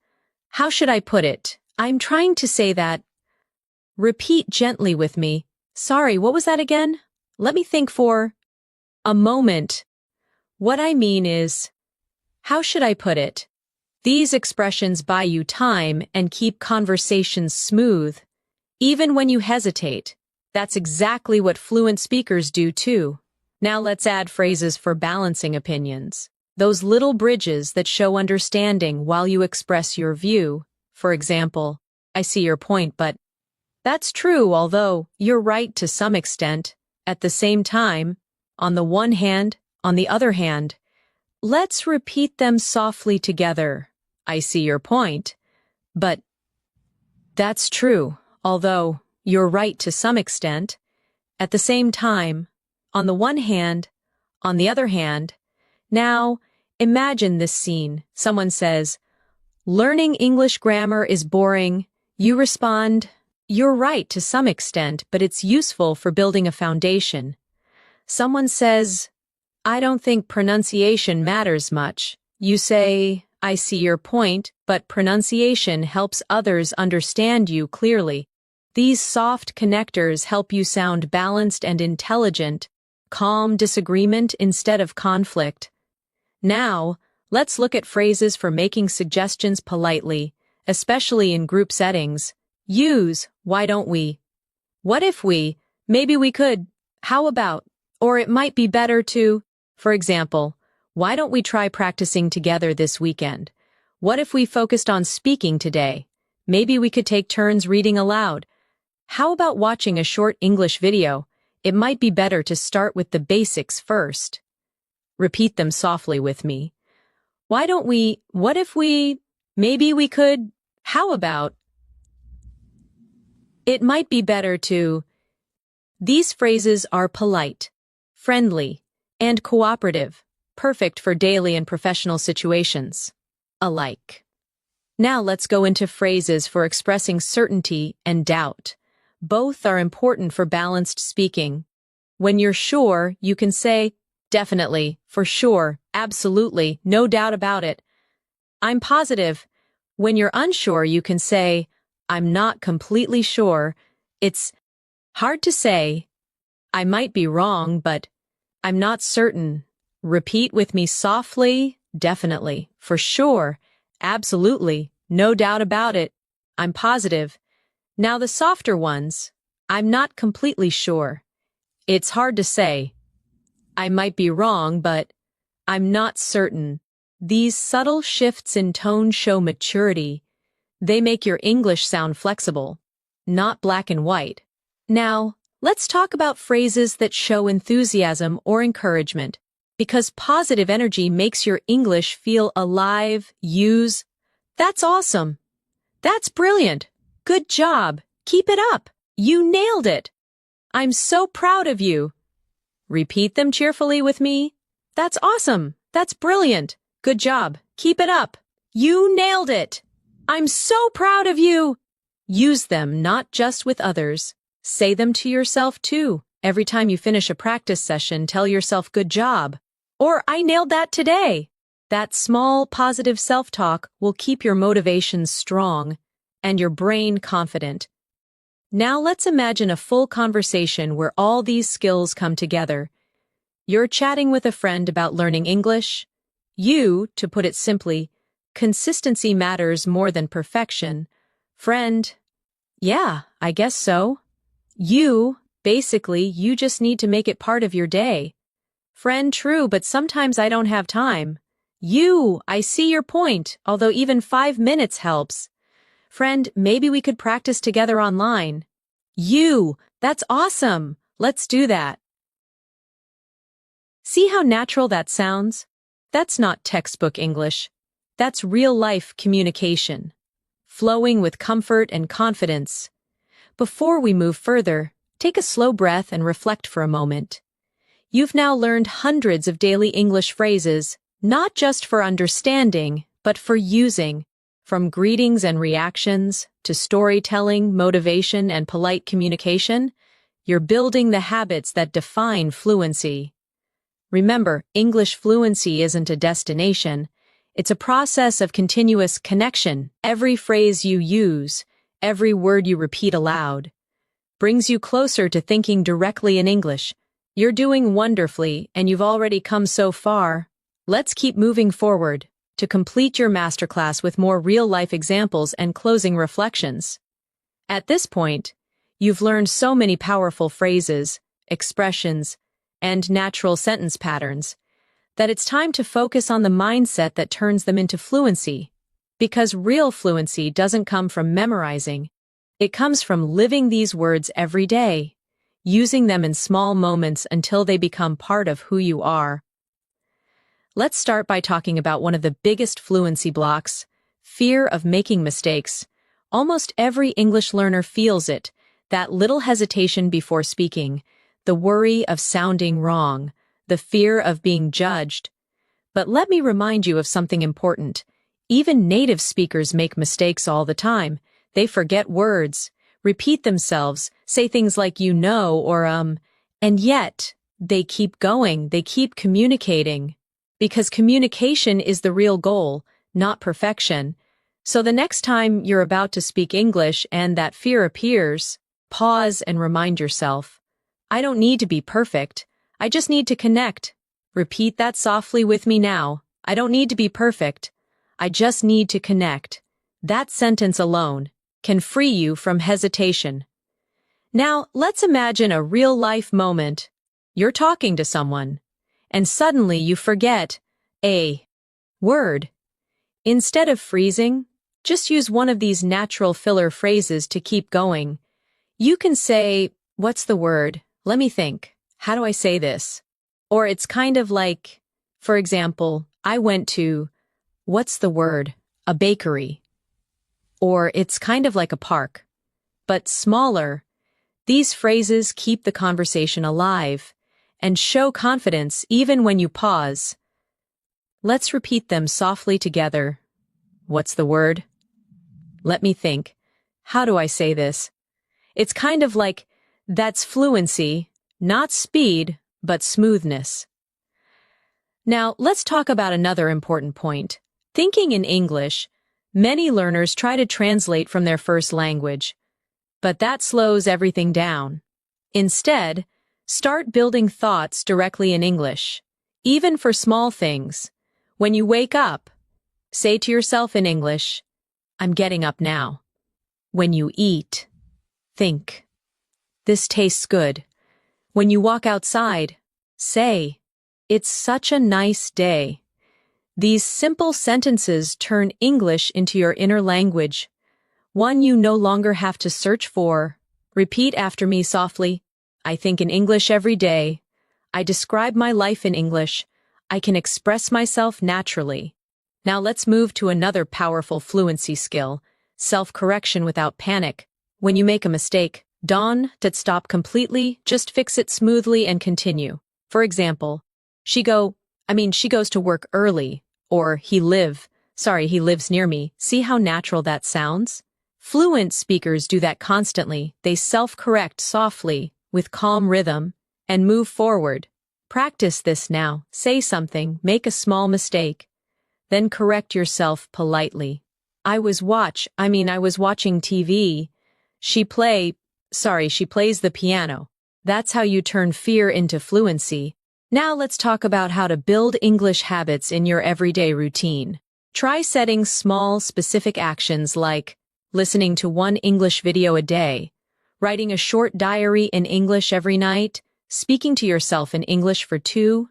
how should I put it? I'm trying to say that. Repeat gently with me. Sorry, what was that again? Let me think for a moment. What I mean is, how should I put it? These expressions buy you time and keep conversations smooth. Even when you hesitate, that's exactly what fluent speakers do too. Now let's add phrases for balancing opinions. Those little bridges that show understanding while you express your view. For example, I see your point, but that's true, although you're right to some extent. At the same time, on the one hand, on the other hand, let's repeat them softly together. I see your point, but that's true, although you're right to some extent. At the same time, on the one hand, on the other hand. Now, imagine this scene. Someone says, "Learning English grammar is boring." You respond, "You're right to some extent, but it's useful for building a foundation." Someone says, "I don't think pronunciation matters much." You say, "I see your point, but pronunciation helps others understand you clearly." These soft connectors help you sound balanced and intelligent, calm disagreement instead of conflict. Now, let's look at phrases for making suggestions politely, especially in group settings. Use, why don't we? What if we? Maybe we could. How about? Or it might be better to. For example, why don't we try practicing together this weekend? What if we focused on speaking today? Maybe we could take turns reading aloud. How about watching a short English video? It might be better to start with the basics first. Repeat them softly with me. Why don't we? What if we? Maybe we could. How about? It might be better to. These phrases are polite, friendly, and cooperative, perfect for daily and professional situations alike. Now let's go into phrases for expressing certainty and doubt. Both are important for balanced speaking. When you're sure, you can say, definitely, for sure, absolutely, no doubt about it. I'm positive. When you're unsure, you can say, I'm not completely sure. It's hard to say. I might be wrong, but I'm not certain. Repeat with me softly, definitely, for sure, absolutely, no doubt about it. I'm positive. Now the softer ones, I'm not completely sure. It's hard to say. I might be wrong, but I'm not certain. These subtle shifts in tone show maturity. They make your English sound flexible, not black and white. Now, let's talk about phrases that show enthusiasm or encouragement. because positive energy makes your English feel alive. Use. That's awesome. That's brilliant. Good job. Keep it up. You nailed it. I'm so proud of you. Repeat them cheerfully with me. That's awesome. That's brilliant. Good job. Keep it up. You nailed it. I'm so proud of you. Use them not just with others. Say them to yourself too. Every time you finish a practice session, tell yourself good job. Or I nailed that today. That small positive self-talk will keep your motivation strong and your brain confident. Now let's imagine a full conversation where all these skills come together. You're chatting with a friend about learning English. To put it simply, consistency matters more than perfection. Friend, yeah, I guess so. Basically, you just need to make it part of your day. Friend, true, but sometimes I don't have time. I see your point, although even 5 minutes helps. Friend, maybe we could practice together online. That's awesome. Let's do that. See how natural that sounds? That's not textbook English. That's real-life communication, flowing with comfort and confidence. Before we move further, take a slow breath and reflect for a moment. You've now learned hundreds of daily English phrases, not just for understanding, but for using. From greetings and reactions to storytelling, motivation, and polite communication, you're building the habits that define fluency. Remember, English fluency isn't a destination. It's a process of continuous connection. Every phrase you use, every word you repeat aloud, brings you closer to thinking directly in English. You're doing wonderfully, and you've already come so far. Let's keep moving forward to complete your masterclass with more real-life examples and closing reflections. At this point, you've learned so many powerful phrases, expressions, and natural sentence patterns that it's time to focus on the mindset that turns them into fluency. Because real fluency doesn't come from memorizing. It comes from living these words every day, using them in small moments until they become part of who you are. Let's start by talking about one of the biggest fluency blocks, fear of making mistakes. Almost every English learner feels it, that little hesitation before speaking, the worry of sounding wrong, the fear of being judged. But let me remind you of something important. Even native speakers make mistakes all the time. They forget words, repeat themselves, say things like or and yet they keep going, they keep communicating. Because communication is the real goal, not perfection. So the next time you're about to speak English and that fear appears, pause and remind yourself, I don't need to be perfect. I just need to connect. Repeat that softly with me now. I don't need to be perfect. I just need to connect. That sentence alone can free you from hesitation. Now, let's imagine a real-life moment. You're talking to someone, and suddenly you forget a word. Instead of freezing, just use one of these natural filler phrases to keep going. You can say, what's the word? Let me think. How do I say this? Or it's kind of like, for example, I went to, what's the word? A bakery. Or it's kind of like a park. But smaller. These phrases keep the conversation alive and show confidence even when you pause. Let's repeat them softly together. What's the word? Let me think. How do I say this? It's kind of like, that's fluency, not speed, but smoothness. Now, let's talk about another important point. Thinking in English, many learners try to translate from their first language, but that slows everything down. Instead, start building thoughts directly in English, even for small things. When you wake up, say to yourself in English, I'm getting up now. When you eat, think, this tastes good. When you walk outside, say, it's such a nice day. These simple sentences turn English into your inner language, one you no longer have to search for. Repeat after me softly. I think in English every day. I describe my life in English. I can express myself naturally. Now let's move to another powerful fluency skill, self-correction without panic. When you make a mistake, don't stop completely, just fix it smoothly and continue. For example, she goes to work early, or he lives near me. See how natural that sounds? Fluent speakers do that constantly. They self-correct softly, with calm rhythm, and move forward. Practice this now. Say something, make a small mistake, then correct yourself politely. I was watching TV. She plays the piano. That's how you turn fear into fluency. Now let's talk about how to build English habits in your everyday routine. Try setting small, specific actions like listening to one English video a day, writing a short diary in English every night, speaking to yourself in English for 2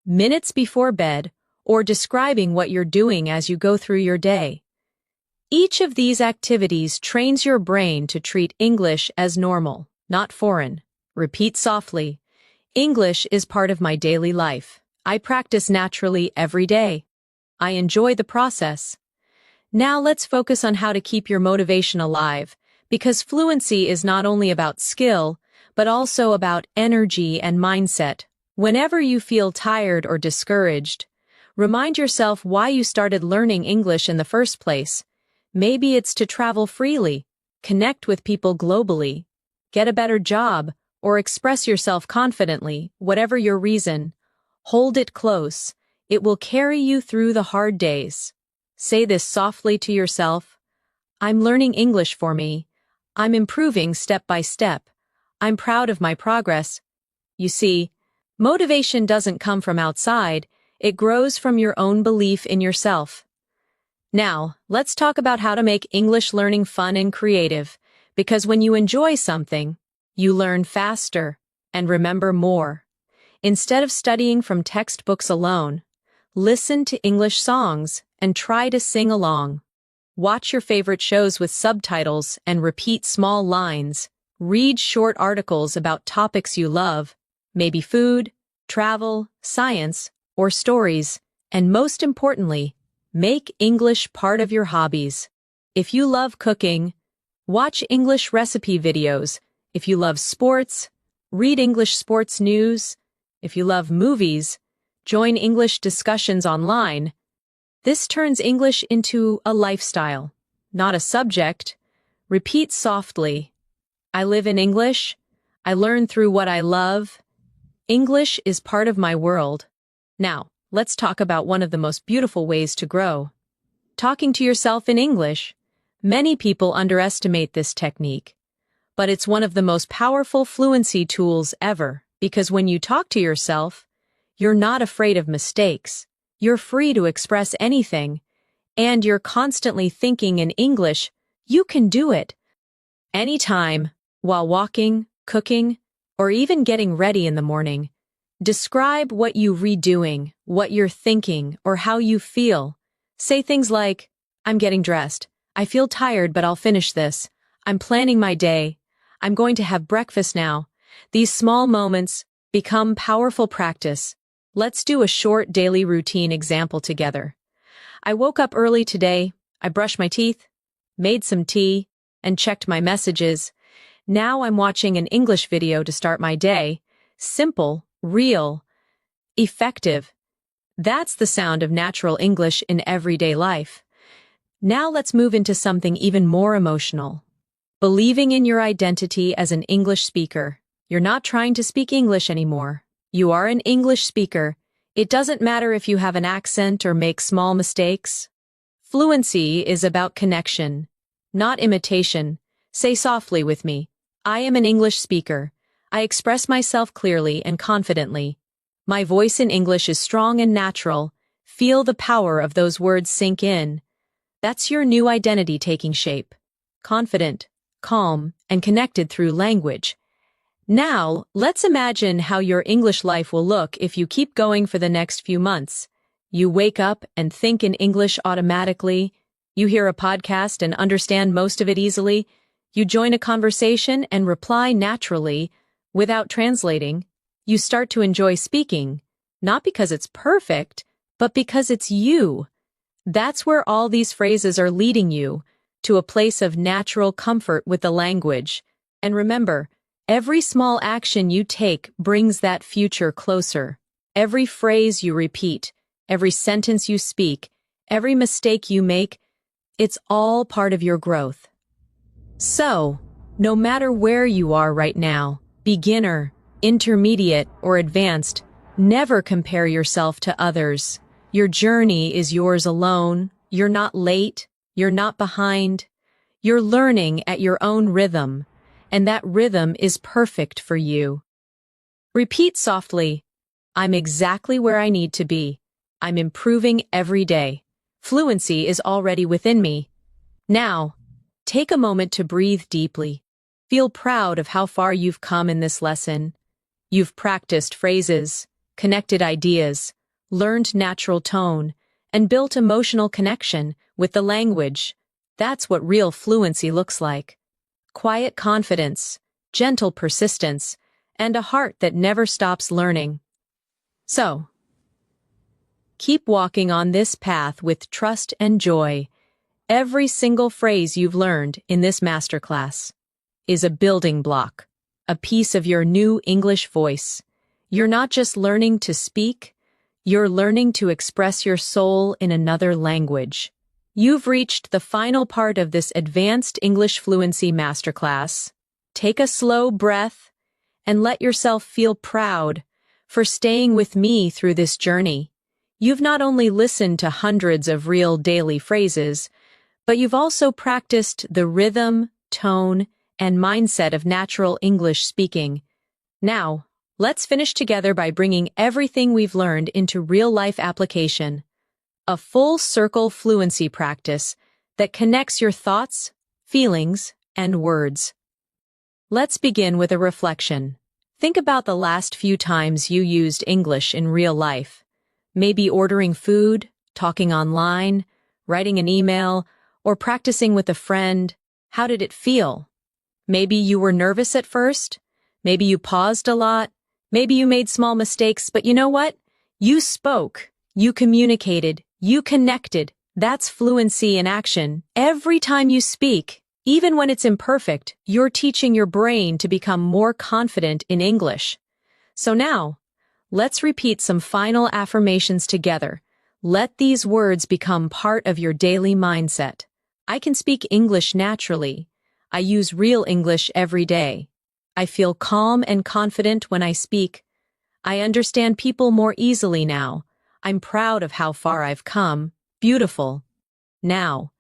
minutes before bed, or describing what you're doing as you go through your day. Each of these activities trains your brain to treat English as normal, not foreign. Repeat softly. English is part of my daily life. I practice naturally every day. I enjoy the process. Now let's focus on how to keep your motivation alive, because fluency is not only about skill, but also about energy and mindset. Whenever you feel tired or discouraged, remind yourself why you started learning English in the first place. Maybe it's to travel freely, connect with people globally, get a better job, or express yourself confidently. Whatever your reason, hold it close. It will carry you through the hard days. Say this softly to yourself. I'm learning English for me. I'm improving step by step. I'm proud of my progress. You see, motivation doesn't come from outside. It grows from your own belief in yourself. Now, let's talk about how to make English learning fun and creative, because when you enjoy something, you learn faster and remember more. Instead of studying from textbooks alone, listen to English songs and try to sing along. Watch your favorite shows with subtitles and repeat small lines. Read short articles about topics you love, maybe food, travel, science, or stories. And most importantly, make English part of your hobbies. If you love cooking, watch English recipe videos. If you love sports, read English sports news. If you love movies, join English discussions online. This turns English into a lifestyle, not a subject. Repeat softly. I live in English. I learn through what I love. English is part of my world. Now, let's talk about one of the most beautiful ways to grow. Talking to yourself in English. Many people underestimate this technique, but it's one of the most powerful fluency tools ever, because when you talk to yourself, you're not afraid of mistakes. You're free to express anything, and you're constantly thinking in English. You can do it anytime, while walking, cooking, or even getting ready in the morning. Describe what you're redoing, what you're thinking, or how you feel. Say things like, I'm getting dressed. I feel tired, but I'll finish this. I'm planning my day. I'm going to have breakfast now. These small moments become powerful practice. Let's do a short daily routine example together. I woke up early today. I brushed my teeth, made some tea, and checked my messages. Now I'm watching an English video to start my day. Simple, real, effective. That's the sound of natural English in everyday life. Now let's move into something even more emotional. Believing in your identity as an English speaker. You're not trying to speak English anymore. You are an English speaker. It doesn't matter if you have an accent or make small mistakes. Fluency is about connection, not imitation. Say softly with me. I am an English speaker. I express myself clearly and confidently. My voice in English is strong and natural. Feel the power of those words sink in. That's your new identity taking shape. Confident, calm, and connected through language. Now, let's imagine how your English life will look if you keep going for the next few months. You wake up and think in English automatically. You hear a podcast and understand most of it easily. You join a conversation and reply naturally without translating. You start to enjoy speaking. not because it's perfect, but because it's you. That's where all these phrases are leading you, to a place of natural comfort with the language. And remember, every small action you take brings that future closer. Every phrase you repeat, every sentence you speak, every mistake you make, it's all part of your growth. So, no matter where you are right now, beginner, intermediate, or advanced, never compare yourself to others. Your journey is yours alone. You're not late. You're not behind. You're learning at your own rhythm, and that rhythm is perfect for you. Repeat softly, I'm exactly where I need to be. I'm improving every day. Fluency is already within me. Now, take a moment to breathe deeply. Feel proud of how far you've come in this lesson. You've practiced phrases, connected ideas, learned natural tone, and built emotional connection with the language. That's what real fluency looks like. Quiet confidence, gentle persistence, and a heart that never stops learning. So, keep walking on this path with trust and joy. Every single phrase you've learned in this masterclass is a building block, a piece of your new English voice. You're not just learning to speak, you're learning to express your soul in another language. You've reached the final part of this advanced English fluency masterclass. Take a slow breath and let yourself feel proud for staying with me through this journey. You've not only listened to hundreds of real daily phrases, but you've also practiced the rhythm, tone, and mindset of natural English speaking. Now, let's finish together by bringing everything we've learned into real-life application. A full-circle fluency practice that connects your thoughts, feelings, and words. Let's begin with a reflection. Think about the last few times you used English in real life. Maybe ordering food, talking online, writing an email, or practicing with a friend. How did it feel? Maybe you were nervous at first. Maybe you paused a lot. Maybe you made small mistakes, but you know what? You spoke. You communicated. You connected. That's fluency in action. Every time you speak, even when it's imperfect, you're teaching your brain to become more confident in English. So now, let's repeat some final affirmations together. Let these words become part of your daily mindset. I can speak English naturally. I use real English every day. I feel calm and confident when I speak. I understand people more easily now. I'm proud of how far I've come. Beautiful. Now,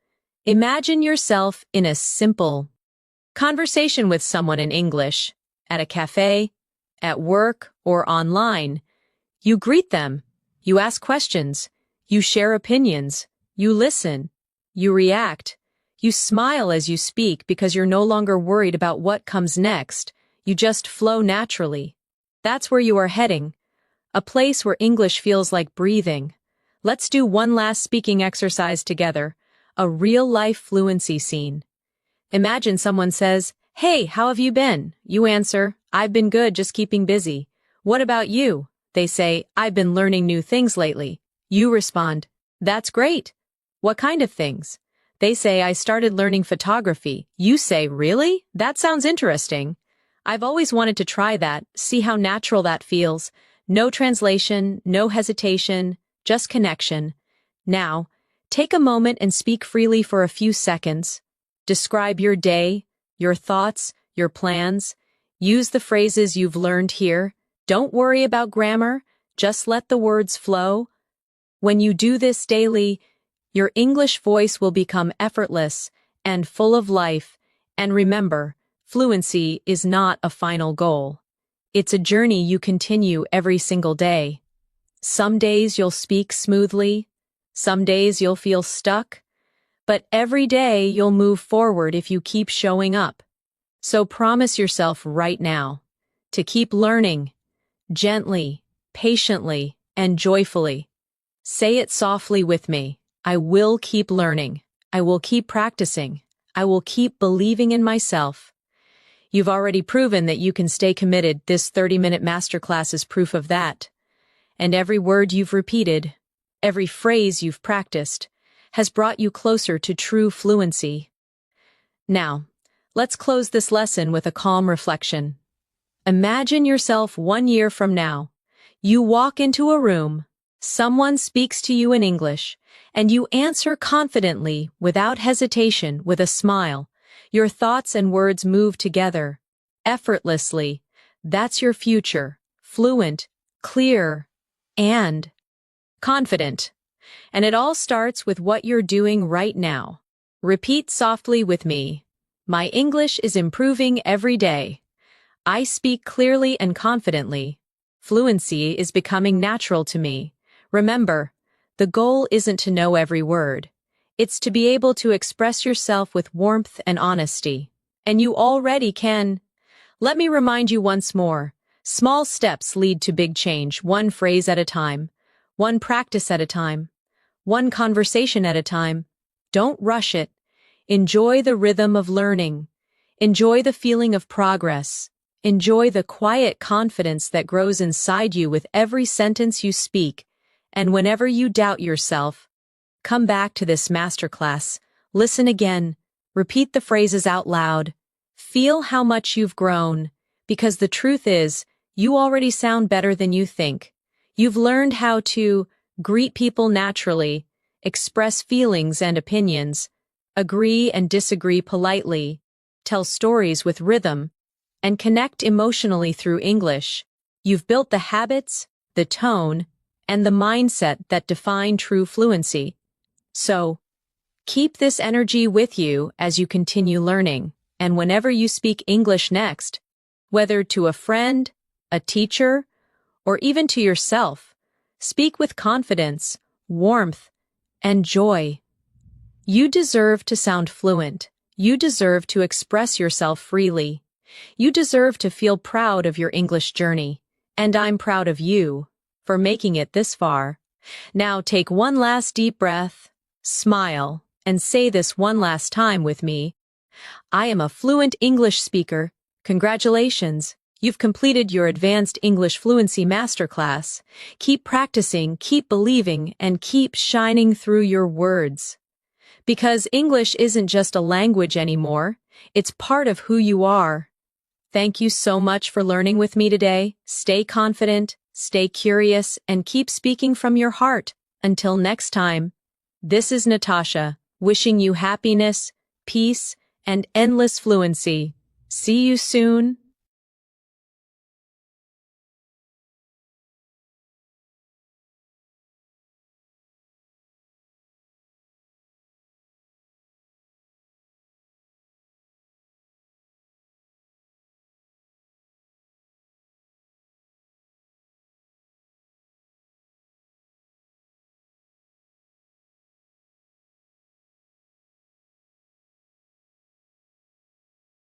imagine yourself in a simple conversation with someone in English, at a cafe, at work, or online. You greet them. You ask questions. You share opinions. You listen. You react. You smile as you speak because you're no longer worried about what comes next. You just flow naturally. That's where you are heading. A place where English feels like breathing. Let's do one last speaking exercise together. A real-life fluency scene. Imagine someone says, "Hey, how have you been?" You answer, "I've been good, just keeping busy." "What about you?" They say, "I've been learning new things lately." You respond, "That's great." "What kind of things?" They say, "I started learning photography." You say, "Really? That sounds interesting." "I've always wanted to try that." See how natural that feels. No translation, no hesitation, just connection. Now, take a moment and speak freely for a few seconds. Describe your day, your thoughts, your plans. Use the phrases you've learned here. Don't worry about grammar, just let the words flow. When you do this daily, your English voice will become effortless and full of life. And remember, fluency is not a final goal. It's a journey you continue every single day. Some days you'll speak smoothly, some days you'll feel stuck, but every day you'll move forward if you keep showing up. So promise yourself right now to keep learning, gently, patiently, and joyfully. Say it softly with me. I will keep learning. I will keep practicing. I will keep believing in myself. You've already proven that you can stay committed. This 30-minute masterclass is proof of that. and every word you've repeated, every phrase you've practiced, has brought you closer to true fluency. Now, let's close this lesson with a calm reflection. Imagine yourself 1 year from now. You walk into a room, someone speaks to you in English, and you answer confidently, without hesitation, with a smile. Your thoughts and words move together, effortlessly. That's your future, fluent, clear, and confident. And it all starts with what you're doing right now. Repeat softly with me. My English is improving every day. I speak clearly and confidently. Fluency is becoming natural to me. Remember, the goal isn't to know every word. It's to be able to express yourself with warmth and honesty. And you already can. Let me remind you once more. Small steps lead to big change, one phrase at a time, one practice at a time, one conversation at a time. Don't rush it. Enjoy the rhythm of learning. Enjoy the feeling of progress. Enjoy the quiet confidence that grows inside you with every sentence you speak. And whenever you doubt yourself, come back to this masterclass. Listen again. Repeat the phrases out loud. Feel how much you've grown. Because the truth is, you already sound better than you think. You've learned how to greet people naturally, express feelings and opinions, agree and disagree politely, tell stories with rhythm, and connect emotionally through English. You've built the habits, the tone, and the mindset that define true fluency. So, keep this energy with you as you continue learning, and whenever you speak English next, whether to a friend, a teacher, or even to yourself, speak with confidence, warmth, and joy. You deserve to sound fluent. You deserve to express yourself freely. You deserve to feel proud of your English journey. And I'm proud of you for making it this far. Now take one last deep breath, smile, and say this one last time with me. I am a fluent English speaker. Congratulations. You've completed your Advanced English Fluency Masterclass. Keep practicing, keep believing, and keep shining through your words. Because English isn't just a language anymore, it's part of who you are. Thank you so much for learning with me today. Stay confident, stay curious, and keep speaking from your heart. Until next time, this is Natasha, wishing you happiness, peace, and endless fluency. See you soon.